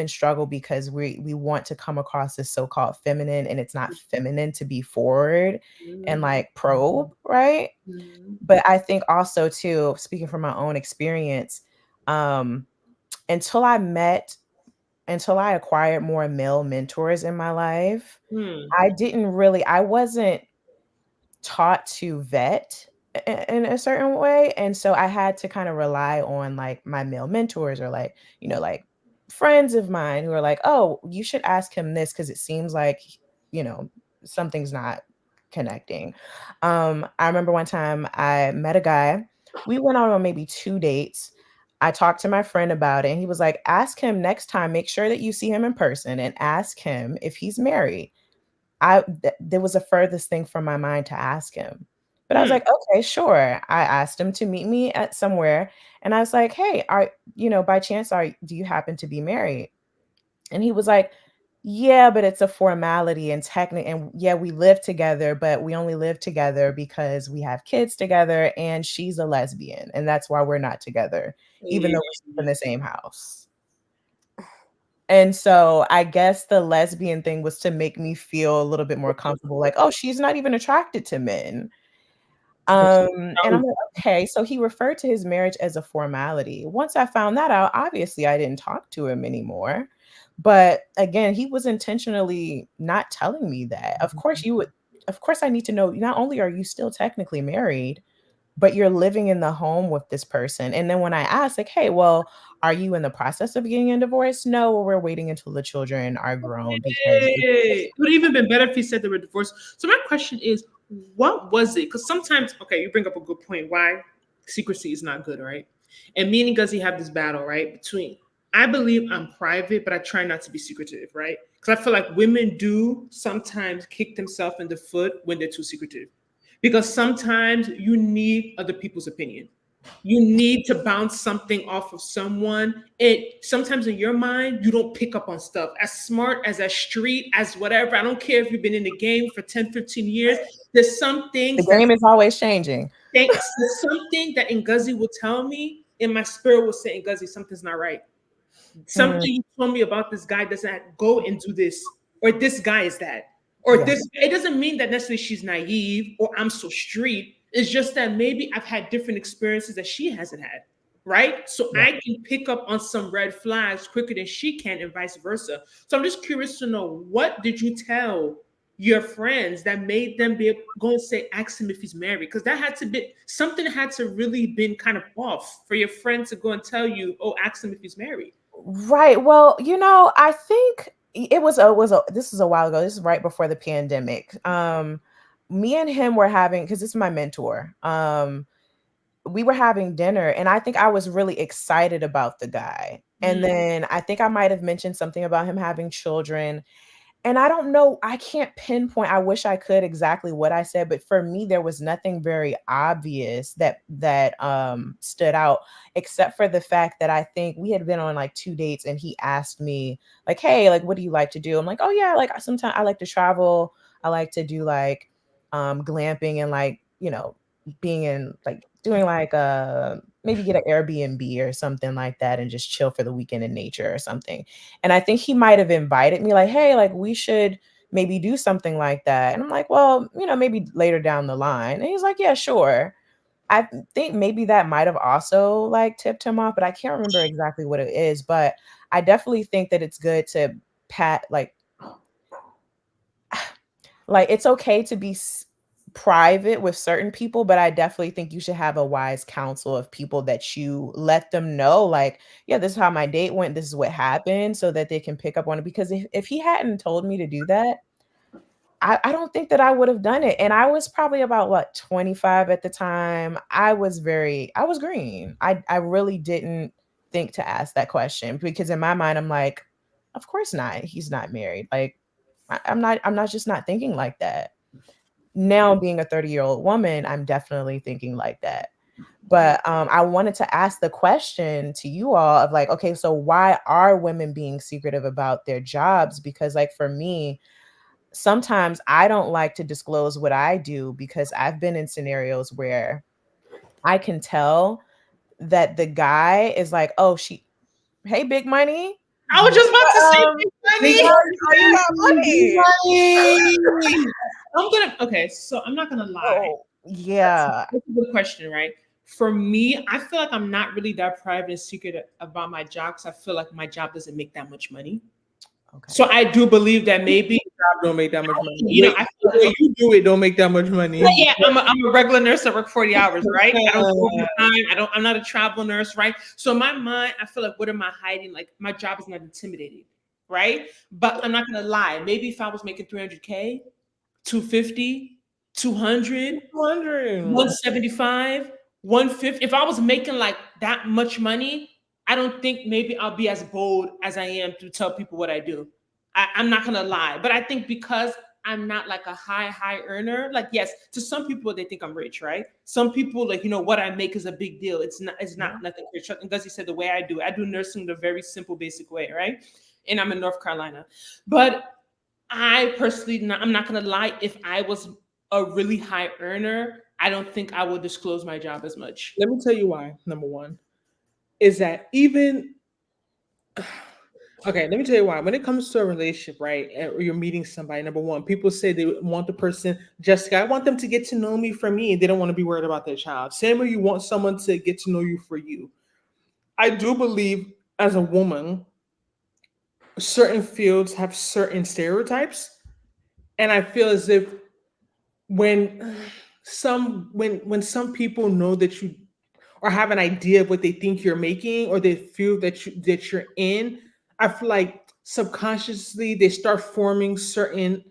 struggle because we want to come across as so-called feminine, and it's not feminine to be forward and like probe, right? Mhm. But I think also too, speaking from my own experience, um, until I acquired more male mentors in my life, Hmm. I wasn't taught to vet in a certain way, and so I had to kind of rely on like my male mentors or like like friends of mine who are like, oh, you should ask him this because it seems like you know something's not connecting. I remember one time I met a guy. We went out on maybe 2 dates. I talked to my friend about it, and he was like, ask him next time, make sure that you see him in person and ask him if he's married. There was the furthest thing from my mind to ask him. But I was Hmm. like, okay, sure. I asked him to meet me at somewhere, and I was like, hey, by chance, do you happen to be married? And he was like, yeah, but it's a formality and yeah, we live together, but we only live together because we have kids together and she's a lesbian, and that's why we're not together, even though we sleep in the same house. And so I guess the lesbian thing was to make me feel a little bit more comfortable, like, oh, she's not even attracted to men. And I'm like, okay, so he referred to his marriage as a formality. Once I found that out, obviously I didn't talk to him anymore. But again, he was intentionally not telling me that. Of course I need to know, not only are you still technically married, but you're living in the home with this person. And then when I asked, like, hey, well, are you in the process of getting a divorce? No, well, we're waiting until the children are grown because It would have even been better if he said they were divorced. So my question is, what was it? Because sometimes, okay, you bring up a good point. Why secrecy is not good, right? And me and Guzzy have this battle, right, between I believe I'm private, but I try not to be secretive, right? Because I feel like women do sometimes kick themselves in the foot when they're too secretive. Because sometimes you need other people's opinion. You need to bounce something off of someone. It sometimes in your mind, you don't pick up on stuff. As smart as street, as whatever. I don't care if you've been in the game for 10, 15 years. There's some The things that game is always changing. there's something that Ngozi will tell me, and my spirit will say, Ngozi, something's not right. Mm, Something you told me about this guy doesn't go and do this, or this guy is that, or yeah. this. It doesn't mean that necessarily she's naive or I'm so street. It's just that maybe I've had different experiences that she hasn't had, right? So Yeah. I can pick up on some red flags quicker than she can, and vice versa. So I'm just curious to know, what did you tell your friends that made them be go and say, ask him if he's married? Because that had to be something that had to really been kind of off for your friend to go and tell you, oh, ask him if he's married. Right. Well, I think this is a while ago. This is right before the pandemic. Me and him were having, because this is my mentor. We were having dinner, and I think I was really excited about the guy. And then I think I might have mentioned something about him having children. And I don't know, I can't pinpoint. I wish I could exactly what I said, but for me, there was nothing very obvious that stood out, except for the fact that I think we had been on like 2 dates, and he asked me like, "Hey, like, what do you like to do?" I'm like, "Oh yeah, like sometimes I like to travel. I like to do like glamping and like being in like doing like maybe get an Airbnb or something like that and just chill for the weekend in nature or something." And I think he might have invited me like, "Hey, like we should maybe do something like that." And I'm like, "Well, maybe later down the line." And he's like, "Yeah, sure." I think maybe that might have also like tipped him off, but I can't remember exactly what it is. But I definitely think that it's good to pat like it's okay to be private with certain people, but I definitely think you should have a wise counsel of people that you let them know, like, yeah, this is how my date went, this is what happened, so that they can pick up on it. Because if he hadn't told me to do that, I don't think that I would have done it. And I was probably about what, 25 at the time. I was green. I really didn't think to ask that question, because in my mind I'm like, of course not. He's not married. Like I'm not just not thinking like that. Now being a 30-year-old woman, I'm definitely thinking like that. But I wanted to ask the question to you all of like, okay, so why are women being secretive about their jobs? Because like for me, sometimes I don't like to disclose what I do, because I've been in scenarios where I can tell that the guy is like, "Oh, hey, big money. I was just about to say, Um, Big Big Money. are you got money?" Okay, so I'm not gonna lie. Oh, yeah. That's a good question, right? For me, I feel like I'm not really that private and secret about my job, because I feel like my job doesn't make that much money. Okay. So I do believe that maybe, Job don't make that much money. I feel The way like, you do it don't make that much money. yeah, I'm a regular nurse. I work 40 hours, right? I don't go overtime. I'm not a travel nurse, right? So in my mind, I feel like, what am I hiding? Like, my job is not intimidating, right? But I'm not gonna lie. Maybe if I was making 300K, 250, 200, 200. 175, 150. If I was making like that much money, I don't think maybe I'll be as bold as I am to tell people what I do. I'm not gonna lie, but I think because I'm not like a high earner, like, yes, to some people they think I'm rich, right? Some people, like, what I make is a big deal. It's not nothing rich. And Guzzy said, the way I do nursing the very simple, basic way, right? And I'm in North Carolina. But I personally, I'm not gonna lie, if I was a really high earner, I don't think I would disclose my job as much. Let me tell you why. Number one is that even okay, let me tell you why. When it comes to a relationship, right, or you're meeting somebody, number one, people say they want the person, Jessica, I want them to get to know me for me, and they don't want to be worried about their child. Same way you want someone to get to know you for you. I do believe as a woman, certain fields have certain stereotypes, and I feel as if when some people know that you or have an idea of what they think you're making, or they feel that you're in, I feel like subconsciously they start forming certain,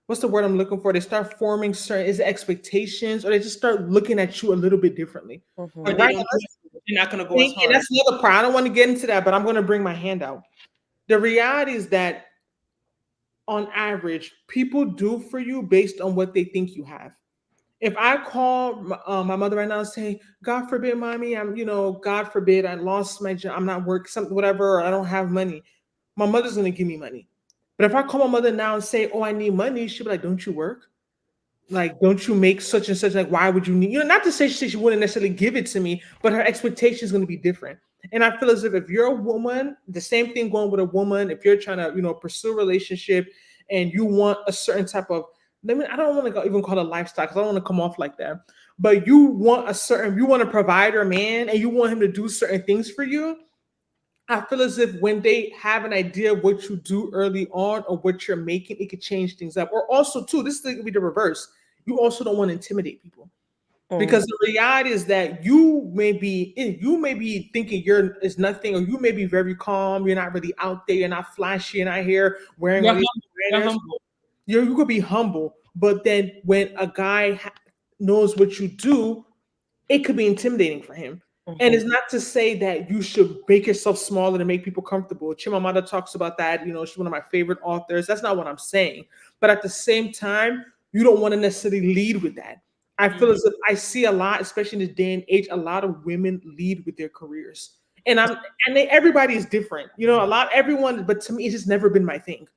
what's the word I'm looking for? They start forming certain, is it expectations, or they just start looking at you a little bit differently. Or Mhm. they Right? don't You're not going to go as And hard. that's another part. I don't want to get into that, but I'm going to bring my hand out. The reality is that on average, people do for you based on what they think you have. If I call my mother right now and say, God forbid, mommy, God forbid, I lost my job, I'm not working, something, whatever, or I don't have money, my mother's going to give me money. But if I call my mother now and say, oh, I need money, she'll be like, don't you work? Like, don't you make such and such? Like, why would you need, not to say she wouldn't necessarily give it to me, but her expectation is going to be different. And I feel as if you're a woman, the same thing going with a woman, if you're trying to, pursue a relationship and you want a certain type of, I don't want to even call it lifestyle because I don't want to come off like that. But you want a provider man and you want him to do certain things for you. I feel as if when they have an idea of what you do early on or what you're making, it could change things up. Or also, too, this thing could be the reverse. You also don't want to intimidate people because the reality is that you may be thinking is nothing, or you may be very calm. You're not really out there. You're not flashy. You're not here wearing all these trainers. You could be humble, but then when a guy knows what you do, it could be intimidating for him. And it's not to say that you should make yourself smaller to make people comfortable. Chimamanda talks about that. She's one of my favorite authors. That's not what I'm saying. But at the same time, you don't want to necessarily lead with that. I feel as if I see a lot, especially in this day and age, a lot of women lead with their careers. And everybody is different. Everyone, but to me, it's just never been my thing.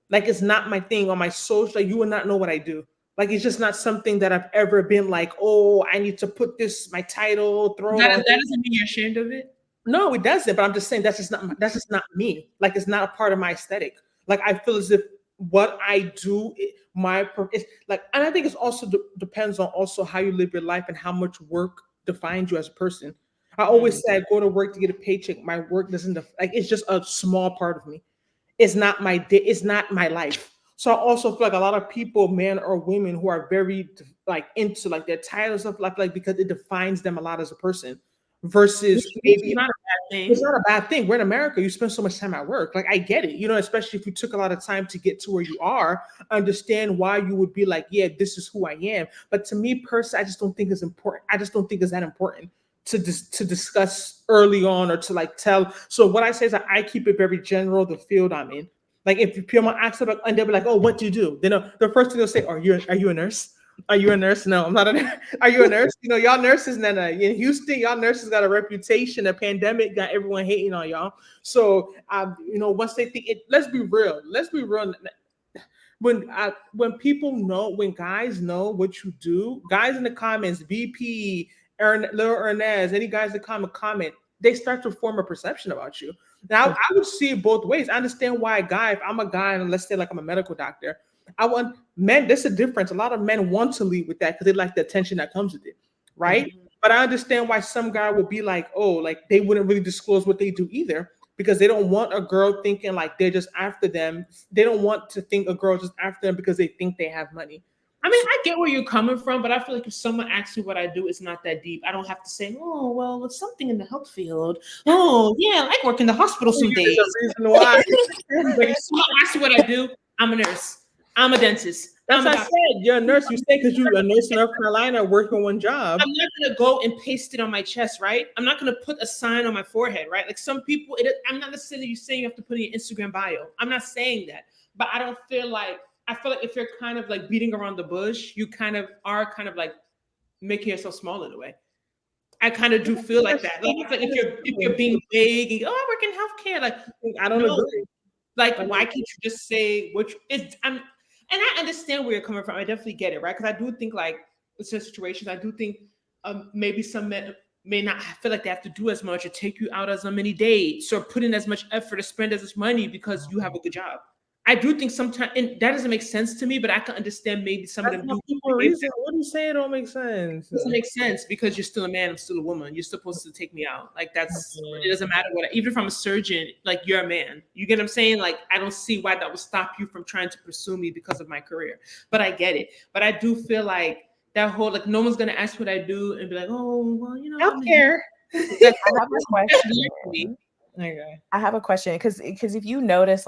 Like, it's not my thing on my social. Like, you will not know what I do. Like, it's just not something that I've ever been like, oh, I need to put my title, throw it on. That doesn't mean you're ashamed of it? No, it doesn't. But I'm just saying that's just not me. Like, it's not a part of my aesthetic. Like, I feel as if what I do, it's like, and I think it's also depends on also how you live your life and how much work defines you as a person. I always say I go to work to get a paycheck. My work doesn't, it's just a small part of me. It's not my day. It's not my life. So I also feel like a lot of people, men or women, who are very into their titles of life, because it defines them a lot as a person. Versus maybe not a bad thing. It's not a bad thing. We're in America. You spend so much time at work. Like, I get it. Especially if you took a lot of time to get to where you are. I understand why you would be like, yeah, this is who I am. But to me personally, I just don't think it's important. I just don't think it's that important to discuss early on or to tell. So what I say is that I keep it very general, the field I'm in. Like, if people ask about, and they'll be like, oh, what do you do? The first thing they'll say, are you a nurse? Are you a nurse? No, I'm not a nurse. Are you a nurse? Y'all nurses in Houston, y'all nurses got a reputation. The pandemic got everyone hating on y'all. So, once they think it, let's be real. When people know, when guys know what you do, guys in the comments, BP, Lil Ernest, any guys that comment, they start to form a perception about you. Now, I would see it both ways. I understand why if I'm a guy and let's say I'm a medical doctor, I want men, there's a difference. A lot of men want to lead with that because they like the attention that comes with it, right? But I understand why some guy would be like, oh, they wouldn't really disclose what they do either because they don't want a girl thinking they're just after them. They don't want to think a girl just after them because they think they have money. I mean, I get where you're coming from, but I feel like if someone asks me what I do, it's not that deep. I don't have to say, oh, well, it's something in the health field. Oh, yeah, I work in the hospital some days. There's a reason why. But if someone asks me what I do, I'm a nurse. I'm a dentist. That's what I said. You're a nurse. You say because you're a nurse in North Carolina working one job. I'm not going to go and paste it on my chest, right? I'm not going to put a sign on my forehead, right? Like some people, I'm not necessarily saying you have to put in your Instagram bio. I'm not saying that. But I feel like if you're kind of beating around the bush, you kind of are making yourself small in a way. I kind of do feel like that. If you're being vague and I work in healthcare, I don't agree. Why can't you just say which is and I understand where you're coming from. I definitely get it, right? Because I do think it's a situation. I do think maybe some men may not feel like they have to do as much or take you out as many dates or put in as much effort to spend as much money because you have a good job. I do think sometimes, and that doesn't make sense to me, but I can understand maybe some of them do. What do you say? It don't make sense. It doesn't make sense because you're still a man, I'm still a woman. You're supposed to take me out. It doesn't matter even if I'm a surgeon, you're a man. You get what I'm saying? I don't see why that would stop you from trying to pursue me because of my career. But I get it. But I do feel that whole, no one's going to ask what I do and be like, oh, well, healthcare. I have a question. Okay. I have a question because if you notice,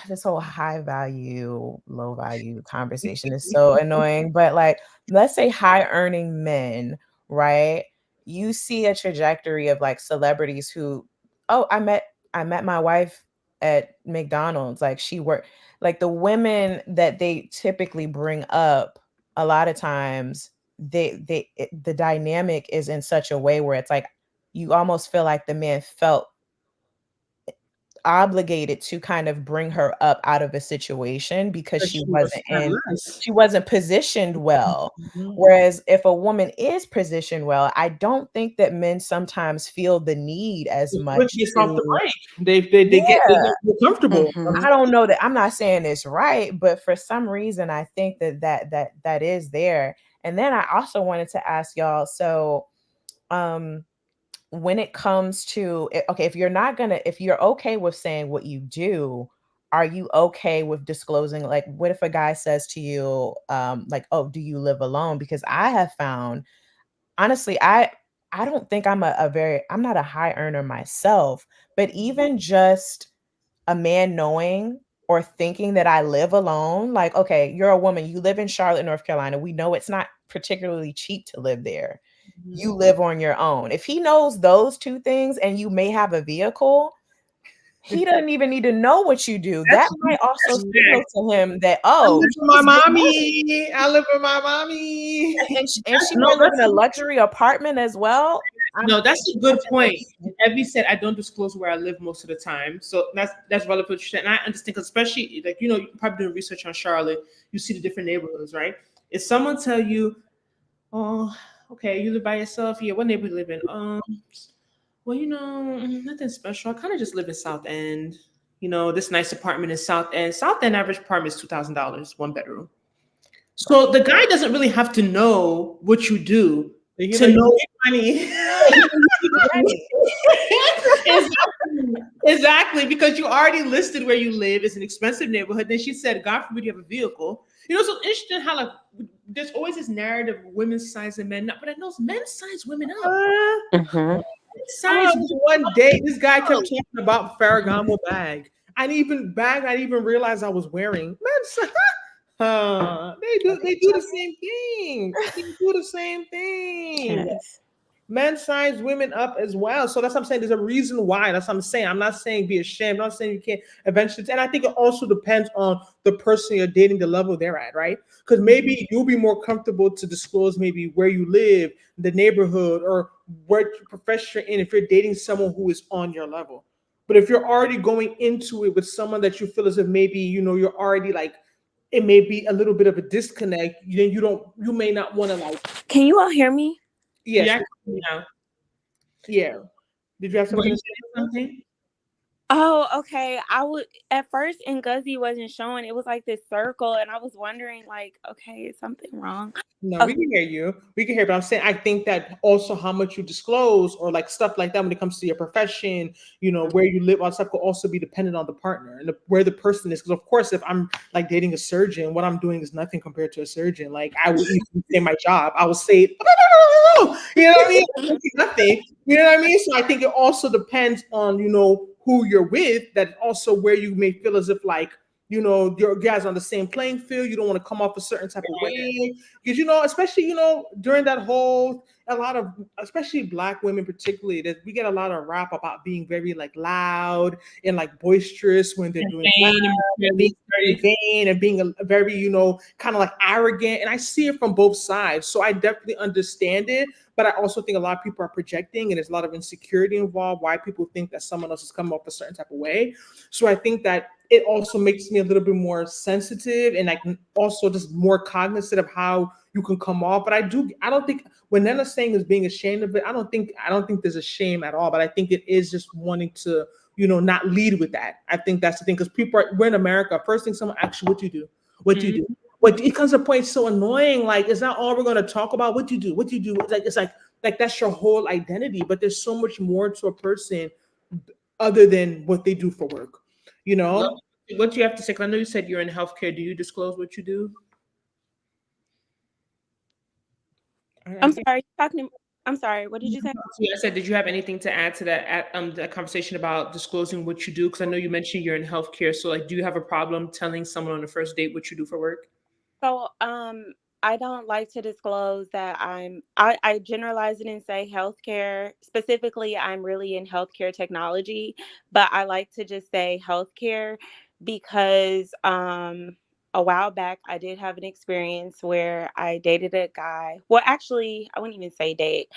this whole high value, low value conversation is so annoying. But let's say high earning men right? You see a trajectory of like celebrities who, oh, I met my wife at McDonald's. Like she worked, like the women that they typically bring up a lot of times, the dynamic is in such a way where it's like you almost feel like the man felt obligated to kind of bring her up out of a situation because But she she was wasn't not in less. she wasn't positioned well. Mhm. Whereas if a woman is positioned well, I don't think that men sometimes feel the need as It's quick much gets off the to, break. They get more comfortable. Mhm. I don't know that, I'm not saying it's right, but for some reason I think that is there. And then I also wanted to ask y'all, so um when it comes to okay, if you're okay with saying what you do, are you okay with disclosing, like what if a guy says to you like, oh, do you live alone? Because I have found, honestly, I don't think I'm not a high earner myself, but even just a man knowing or thinking that I live alone, like, okay, you're a woman, you live in Charlotte, North Carolina. We know it's not particularly cheap to live there. You live on your own. If he knows those two things and you may have a vehicle, he doesn't even need to know what you do. That might also signal to him that, I oh, live with my she's good money. mommy. I live with my mommy. And she No, might live in a luxury apartment as well. I'm No, that's a good such an point. Evie said I don't disclose where I live most of the time, so that's relevant. What you said. And I understand, 'cause especially like you're probably doing research on Charlotte, you see the different neighborhoods, right? If someone tell you, "Oh, okay, you live by yourself," yeah, what neighborhood you live in? Well, nothing special. I kind of just live in South End. This nice apartment in South End. South End average apartment is $2,000, one bedroom. So the guy doesn't really have to know what you do You to know, you know. make money. Right. Exactly, because you already listed where you live. It's an expensive neighborhood. Then she said, God forbid you have a vehicle. So interesting how like there's always this narrative of women's size and men, but I know men's size women up. Mhm. Size One day, this guy kept talking about Ferragamo bag. I didn't even realize I was wearing. Man, they do the same thing. They do the same thing. Yes. Men size women up as well. So that's what I'm saying. There's a reason why. That's what I'm saying. I'm not saying be ashamed. I'm not saying you can't eventually. And I think it also depends on the person you're dating, the level they're at, right? Because maybe you'll be more comfortable to disclose maybe where you live, the neighborhood, or what profession you're in if you're dating someone who is on your level. But if you're already going into it with someone that you feel as if maybe you're already like it may be a little bit of a disconnect, then you may not want to like Can you all hear me? yes, Yeah, yeah. yeah. Did you have Were something you to say? saying something? Oh, okay. I would at first Ngozi wasn't showing. It was like this circle, and I was wondering, like, okay, is something wrong? No, we Okay. can hear you. We can hear, but I'm saying I think that also how much you disclose or like stuff like that when it comes to your profession, where you live, all stuff could also be dependent on the partner and where the person is. Because of course, if I'm like dating a surgeon, what I'm doing is nothing compared to a surgeon. Like I would even say my job, I would say, you know what I mean? It's nothing. You know what I mean? So I think it also depends on who you're with. That also where you may feel as if like your guys on the same playing field. You don't want to come off a certain type of way because especially during that whole a lot of especially black women particularly that we get a lot of rap about being very like loud and like boisterous when they're doing Vain and and being very vain and being a very kind of like arrogant, and I see it from both sides, so I definitely understand it. But I also think a lot of people are projecting, and there's a lot of insecurity involved why people think that someone else is coming off a certain type of way. So I think that it also makes me a little bit more sensitive and like also just more cognizant of how you can come off. But I don't think when Nena's saying is being ashamed of it, I don't think there's a shame at all. But I think it is just wanting to, not lead with that. I think that's the thing because we're in America. First thing someone asks you, what you do? What do you do? What it comes to a point so annoying. Like it's not all we're gonna talk about. What you do? What you do? It's like that's your whole identity. But there's so much more to a person other than what they do for work. You know? What do you have to say? 'Cause I know you said you're in healthcare. Do you disclose what you do? I'm sorry. I'm sorry. What did you say? Yeah, I said, did you have anything to add to that conversation about disclosing what you do? Because I know you mentioned you're in healthcare. So, like, do you have a problem telling someone on the first date what you do for work? So, I don't like to disclose that I generalize it and say healthcare. Specifically, I'm really in healthcare technology, but I like to just say healthcare because a while back I did have an experience where I dated a guy. Well, actually, I wouldn't even say date.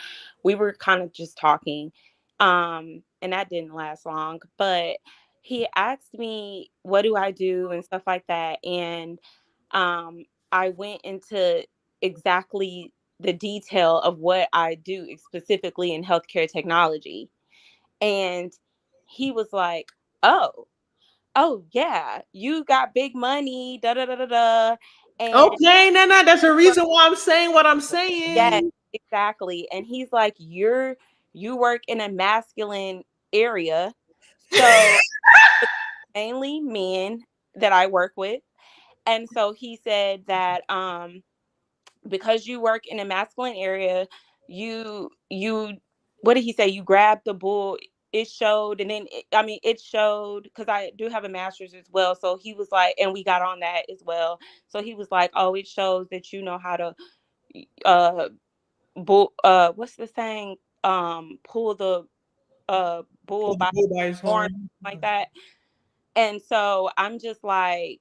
We were kind of just talking. And that didn't last long, but he asked me what do I do and stuff like that. And um I went into exactly the detail of what I do specifically in healthcare technology. And he was like, oh yeah, you got big money, da da da da da. And Okay, Nana, that's a reason why I'm saying what I'm yes, saying. exactly. And he's like, you work in a masculine area. So mainly men that I work with. And so he said that because you work in a masculine area, you what did he say? You grabbed the bull. It showed, and then it showed because I do have a master's as well. So he was like, and we got on that as well. So he was like, oh, it shows that you know how to uh bull what's the saying? Pull the bull Pull the by bull by his the horn horn. like that. And so I'm just like,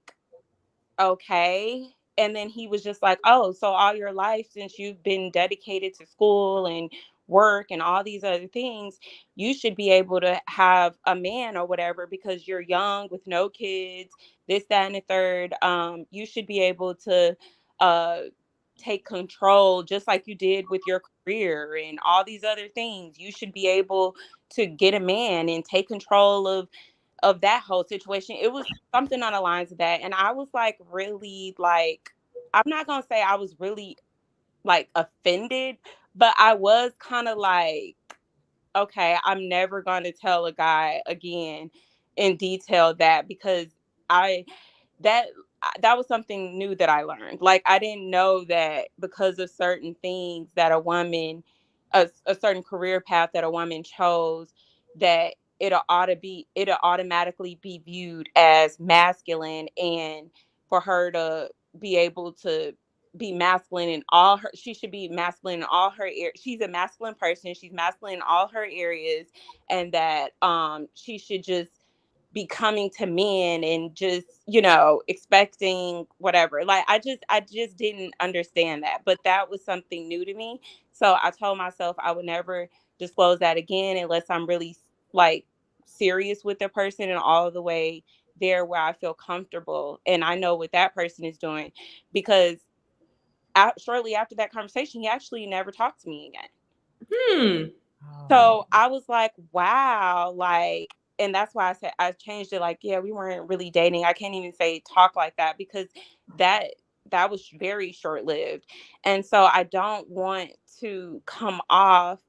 okay. And then he was just like, oh, so all your life, since you've been dedicated to school and work and all these other things, you should be able to have a man or whatever because you're young with no kids, this, that, and the third. You should be able to uh, take control just like you did with your career and all these other things. You should be able to get a man and take control of that whole situation. It was something on the lines of that. And I was like, really, like, I'm not going to say I was really like offended, but I was kind of like, okay, I'm never going to tell a guy again in detail that because I, that, that was something new that I learned. Like, I didn't know that because of certain things that a woman, a certain career path that a woman chose, that it'll automatically be viewed as masculine, and for her to be able to be masculine in all her she should be masculine in all her she's a masculine person, she's masculine in all her areas, and that she should just be coming to men and just expecting whatever. Like I just didn't understand that, but that was something new to me. So I told myself I would never disclose that again unless I'm really like serious with the person and all the way there where I feel comfortable and I know what that person is doing. Because shortly after that conversation, he actually never talked to me again. Hmm. Oh. So I was like, wow, like, and that's why I said I changed it. Like, yeah, we weren't really dating. I can't even say talk like that because that that was very short lived. And so I don't want to come off.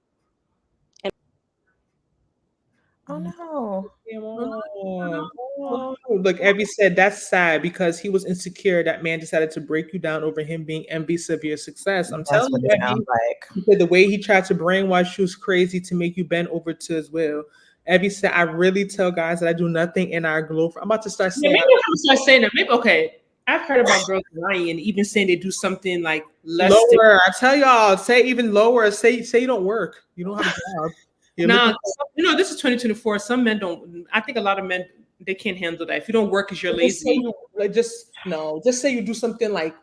Oh no. Come on. Oh, look, Evie said that's sad because he was insecure. That man decided to break you down over him being envious of your success. I'm That's telling what you, it sounds Evie, like. he said the way he tried to brainwash you was crazy to make you bend over to his will. Evie said, I really tell guys that I do nothing and I glow. I'm about to start Yeah, saying, maybe if I start saying that, maybe okay. I've heard about girls lying and even saying they do something like less than lower. I tell y'all, say even lower. Say you don't work. You don't have a job. You're now. looking This is 2024. Some men don't. I think a lot of men they can't handle that. If you don't work, because you're for just say lazy. you like just no, just say you do something like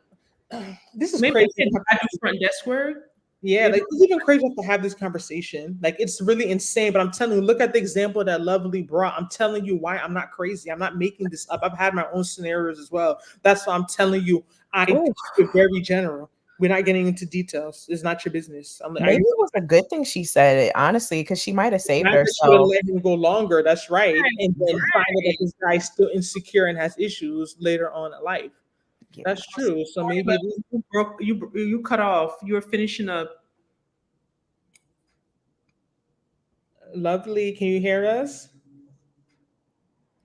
this is Maybe crazy. they say I do front desk work. Yeah, Maybe. like it's even crazy to have this conversation. Like it's really insane. But I'm telling you, look at the example that Lovely brought. I'm telling you why I'm not crazy. I'm not making this up. I've had my own scenarios as well. That's why I'm telling you. I Oh, keep it very general. We're not getting into details. It's not your business. I'm like, maybe it was a good thing she said it, honestly, because she might have saved not that she would have herself. let him go longer. That's right. And then find out that Right. this guy's still insecure and has issues later on in life. Yeah. That's true. So maybe But you broke. You cut off. You were finishing up. Lovely. Can you hear us?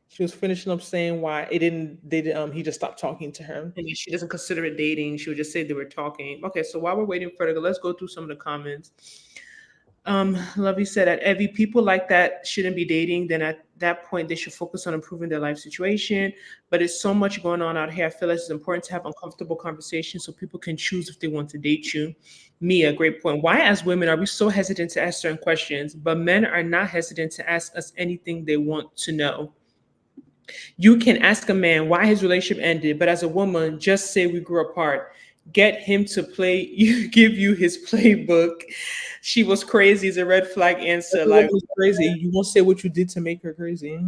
She was finishing up saying why it didn't. They did, he just stopped talking to her. And she doesn't consider it dating. She would just say they were talking. Okay, so while we're waiting for her, let's go through some of the comments. Lovey said at every people like that shouldn't be dating. Then at that point, they should focus on improving their life situation. But it's so much going on out here. I feel like it's important to have uncomfortable conversations so people can choose if they want to date you. Mia, great point. Why, as women, are we so hesitant to ask certain questions, but men are not hesitant to ask us anything they want to know? You can ask a man why his relationship ended, but as a woman, just say we grew apart. Get him to play you, give you his playbook. She was crazy is a red flag answer. Like, It's crazy. You won't say what you did to make her crazy.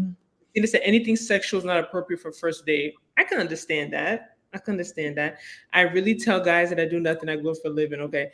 it said anything sexual is not appropriate for first date. I can understand that. I can understand that. I really tell guys that I do nothing. I go for a living. Okay.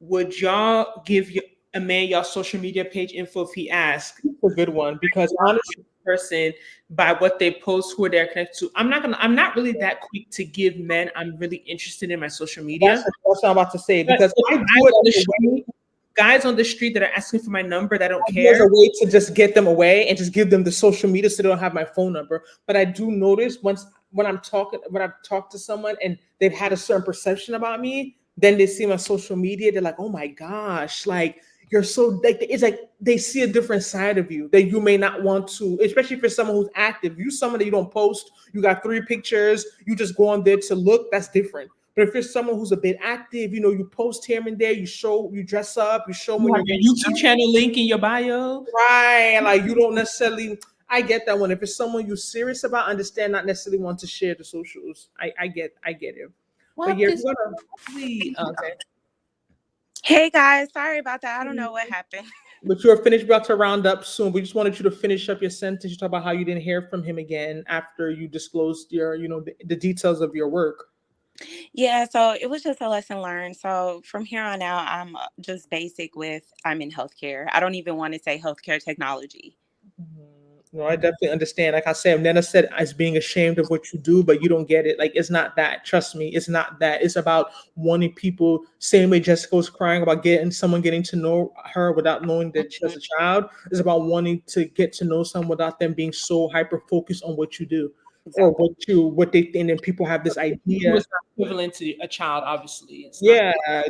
Would y'all give a man y'all social media page info if he asks? It's a good one because honestly, Person by what they post, who they're connected to. I'm not really that quick to give men I'm really interested in my social media. that's what I'm about to say But because I do guys it on the as a way. street, guys on the street that are asking for my number that don't I do it as care. a way to just get them away and just give them the social media so they don't have my phone number. But I do notice once when I've talked to someone and they've had a certain perception about me, then they see my social media, they're like, oh my gosh, like you're so like it's like they see a different side of you that you may not want to, especially if you're someone who's active. You someone that you don't post, you got 3 pictures, you just go on there to look, that's different. But if you're someone who's a bit active, you post here and there, you dress up, you show You when have you're your getting YouTube channel link in your bio. right, like you don't necessarily. I get that one. If it's someone you're serious about, understand, not necessarily want to share the socials. I get it. But yeah, we're gonna okay. Hey guys, sorry about that. I don't know what happened. But you're finished, about to round up soon. We just wanted you to finish up your sentence. You talk about how you didn't hear from him again after you disclosed the details of your work. Yeah, so it was just a lesson learned. So from here on out, I'm just basic with I'm in healthcare. I don't even want to say healthcare technology. No, I definitely understand. Like I said, Nena said, as being ashamed of what you do, but you don't get it. Like it's not that. Trust me, it's not that. It's about wanting people. Same way Jessica was crying about getting to know her without knowing that she has a child. It's about wanting to get to know someone without them being so hyper focused on what you do or Exactly. what they think. And people have this It idea. was not equivalent to a child, obviously. It's not. Yeah,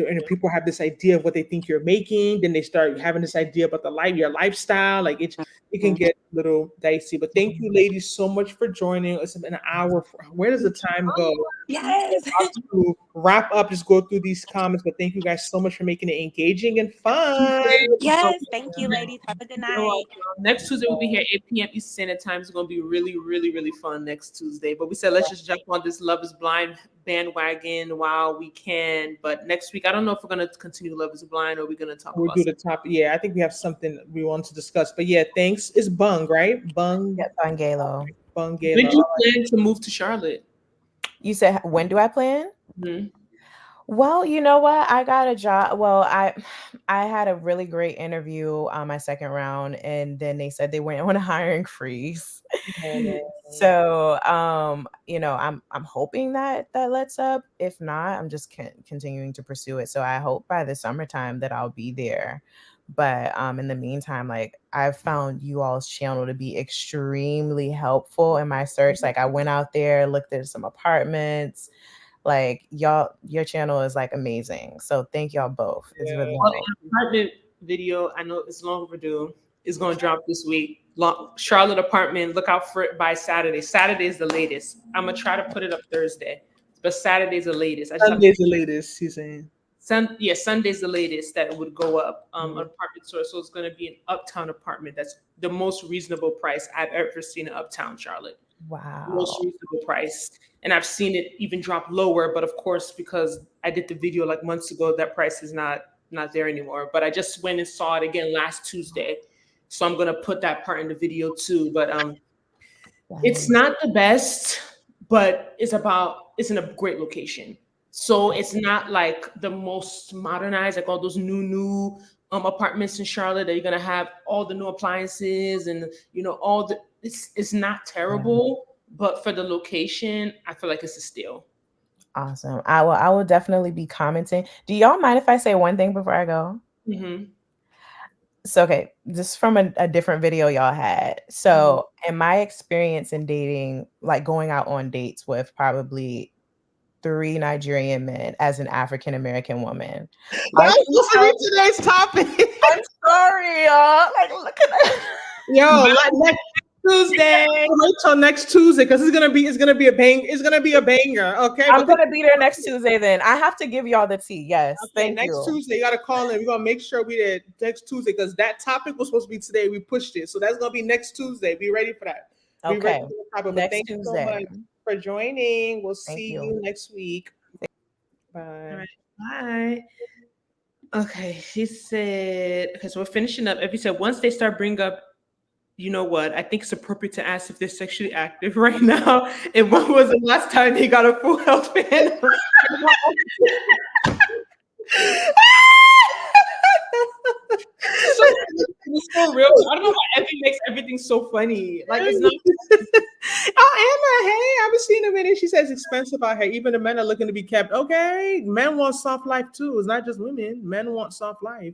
and people have this idea of what they think you're making. Then they start having this idea about your lifestyle. Like it can Mhm. get a little dicey. But thank you, ladies, so much for joining. It's been an hour. Where does the time go? Yes. To wrap up, just go through these comments. But thank you guys so much for making it engaging and fun. Yes. Thank you, ladies. Have a good night. Next Tuesday we'll be here 8 p.m. Eastern Standard Time. It's going to be really, really, really fun next Tuesday. But we said let's just jump on this Love Is Blind bandwagon while we can. But next week, I don't know if we're going to continue Love Is Blind or we're going to talk We'll about do the top. Yeah, I think we have something we want to discuss. But yeah, thanks. It's Bung, right? Bung, Yeah, Bungalo. Bung when Gala. do you plan to move to Charlotte? You said when do I plan? Mhm. Well, you know what? I got a job. Well, I had a really great interview on my second round, and then they said they went on a hiring freeze. Oh, no. So, I'm hoping that lets up. If not, I'm just continuing to pursue it. So I hope by the summertime that I'll be there. But in the meantime, like I've found you all's channel to be extremely helpful in my search. Like I went out there, looked at some apartments. Like your channel is like amazing. So thank y'all both. It's really Well, helpful. the apartment video, I know it's long overdue, is going to drop this week. Charlotte apartment, look out for it by Saturday. Saturday is the latest. I'm going to try to put it up Thursday, but Saturday's the latest. I just have Sunday's the latest, she's saying. Sunday's the latest that it would go up on apartment source. So it's going to be an uptown apartment. That's the most reasonable price I've ever seen in uptown Charlotte. Wow. Most reasonable price. And I've seen it even drop lower, but of course, because I did the video like months ago, that price is not there anymore. But I just went and saw it again last Tuesday. So I'm gonna put that part in the video too. But it's not the best, but it's in a great location. So it's not like the most modernized, like all those new apartments in Charlotte that you're gonna have all the new appliances and all the. It's not terrible, but for the location, I feel like it's a steal. Awesome. I will definitely be commenting. Do y'all mind if I say one thing before I go? Mm-hmm. So, okay, this from a different video y'all had. So, in my experience in dating, like going out on dates with probably 3 Nigerian men as an African-American woman. That's supposed to be today's topic. I'm sorry, y'all. Like, look at that. Yo, next Tuesday. Wait till next Tuesday because it's gonna be a banger. Okay, I'm gonna be there next Tuesday. Then I have to give y'all the tea. Yes, okay, next Tuesday you gotta call in. We're gonna make sure we there next Tuesday because that topic was supposed to be today. We pushed it, so that's gonna be next Tuesday. Be ready for that. Be Okay, ready for the topic. next Thank Tuesday. you so much for joining. We'll see you. you next week. Bye. All right, bye. Okay, she said. Okay, so we're finishing up. Evie said once they start bringing up, you know what? I think it's appropriate to ask if they're sexually active right now. And when was the last time they got a full health ban? It's so real. I don't know why Evie makes everything so funny. Like it's not. Oh, Anna, hey, I haven't seen a minute. She says expensive out here. Even the men are looking to be kept. Okay, men want soft life too. It's not just women. Men want soft life.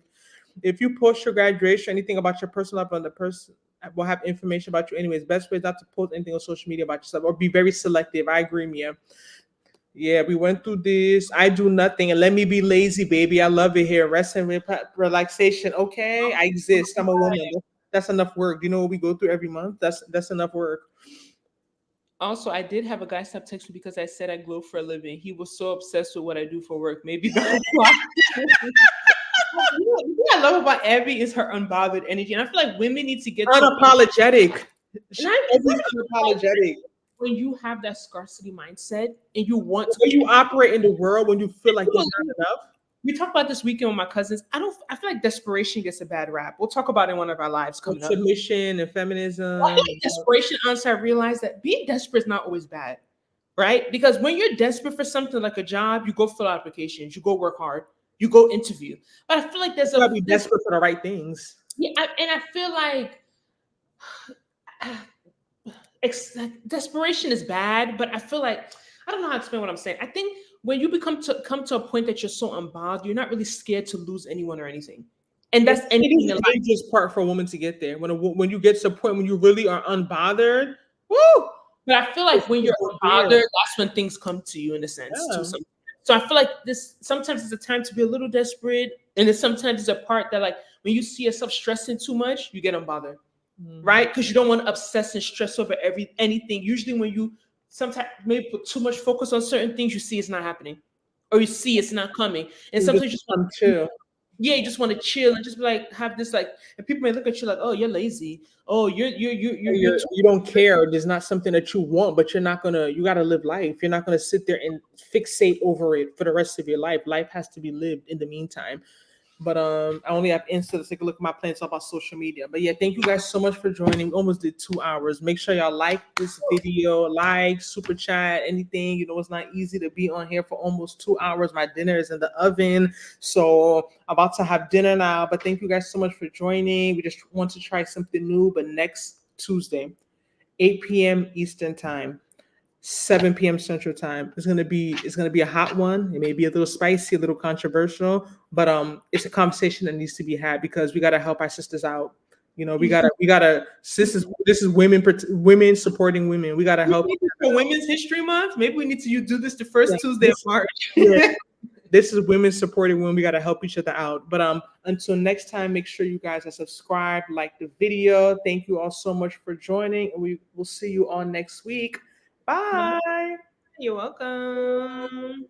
If you post your graduation, anything about your personal life on the person will have information about you anyways. Best way is not to post anything on social media about yourself or be very selective. I agree, Mia. Yeah, we went through this. I do nothing and let me be lazy, baby. I love it here. Rest and relaxation. Okay, I exist. I'm a woman. That's enough work. You know what we go through every month? That's enough work. Also, I did have a guy stop texting me because I said I glow for a living. He was so obsessed with what I do for work. Maybe that's why. What I love about Abby is her unbothered energy, and I feel like women need to get unapologetic. Unapologetic. When you have that scarcity mindset and you want to, when you operate in the world, when you feel like there's not enough. We talked about this weekend with my cousins. I feel like desperation gets a bad rap. We'll talk about it in one of our lives coming up. Submission and feminism. I think desperation, honestly, I realized that being desperate is not always bad, right? Because when you're desperate for something like a job, you go fill out applications, you go work hard, you go interview. But I feel like there's gotta be desperate for the right things. Yeah, and I feel like desperation is bad, but I feel like I don't know how to explain what I'm saying. I think when you come to a point that you're so unbothered, you're not really scared to lose anyone or anything. And that's anything. The dangerous part for a woman to get there. When you get to a point when you really are unbothered, woo! But I feel like when you're unbothered, that's when things come to you in a sense. Yeah. So I feel like this sometimes it's a time to be a little desperate, and then sometimes it's a part that like when you see yourself stressing too much, you get unbothered, right? Because you don't want to obsess and stress over anything. Usually, when you sometimes maybe put too much focus on certain things, you see it's not happening, or you see it's not coming, and sometimes you just want to chill. Yeah, you just want to chill and just be like have this like, and people may look at you like, oh, you're lazy. Oh, you don't care. There's not something that you want, but you gotta live life. You're not gonna sit there and fixate over it for the rest of your life. Life has to be lived in the meantime. But I only have Insta to take a look at my plans about social media. But yeah, thank you guys so much for joining. We almost did 2 hours. Make sure y'all like this video, super chat, anything. You know, it's not easy to be on here for almost 2 hours. My dinner is in the oven, so I'm about to have dinner now. But thank you guys so much for joining. We just want to try something new. But next Tuesday, 8 p.m. Eastern time, 7 p.m. Central Time. It's gonna be a hot one. It may be a little spicy, a little controversial, but it's a conversation that needs to be had because we gotta help our sisters out. You know, we gotta. This is women supporting women. We gotta help. For Women's History Month, maybe we need to do this the first Tuesday of March. Yeah. This is women supporting women. We gotta help each other out. But until next time, make sure you guys are subscribed, like the video. Thank you all so much for joining, and we will see you all next week. Bye. You're welcome.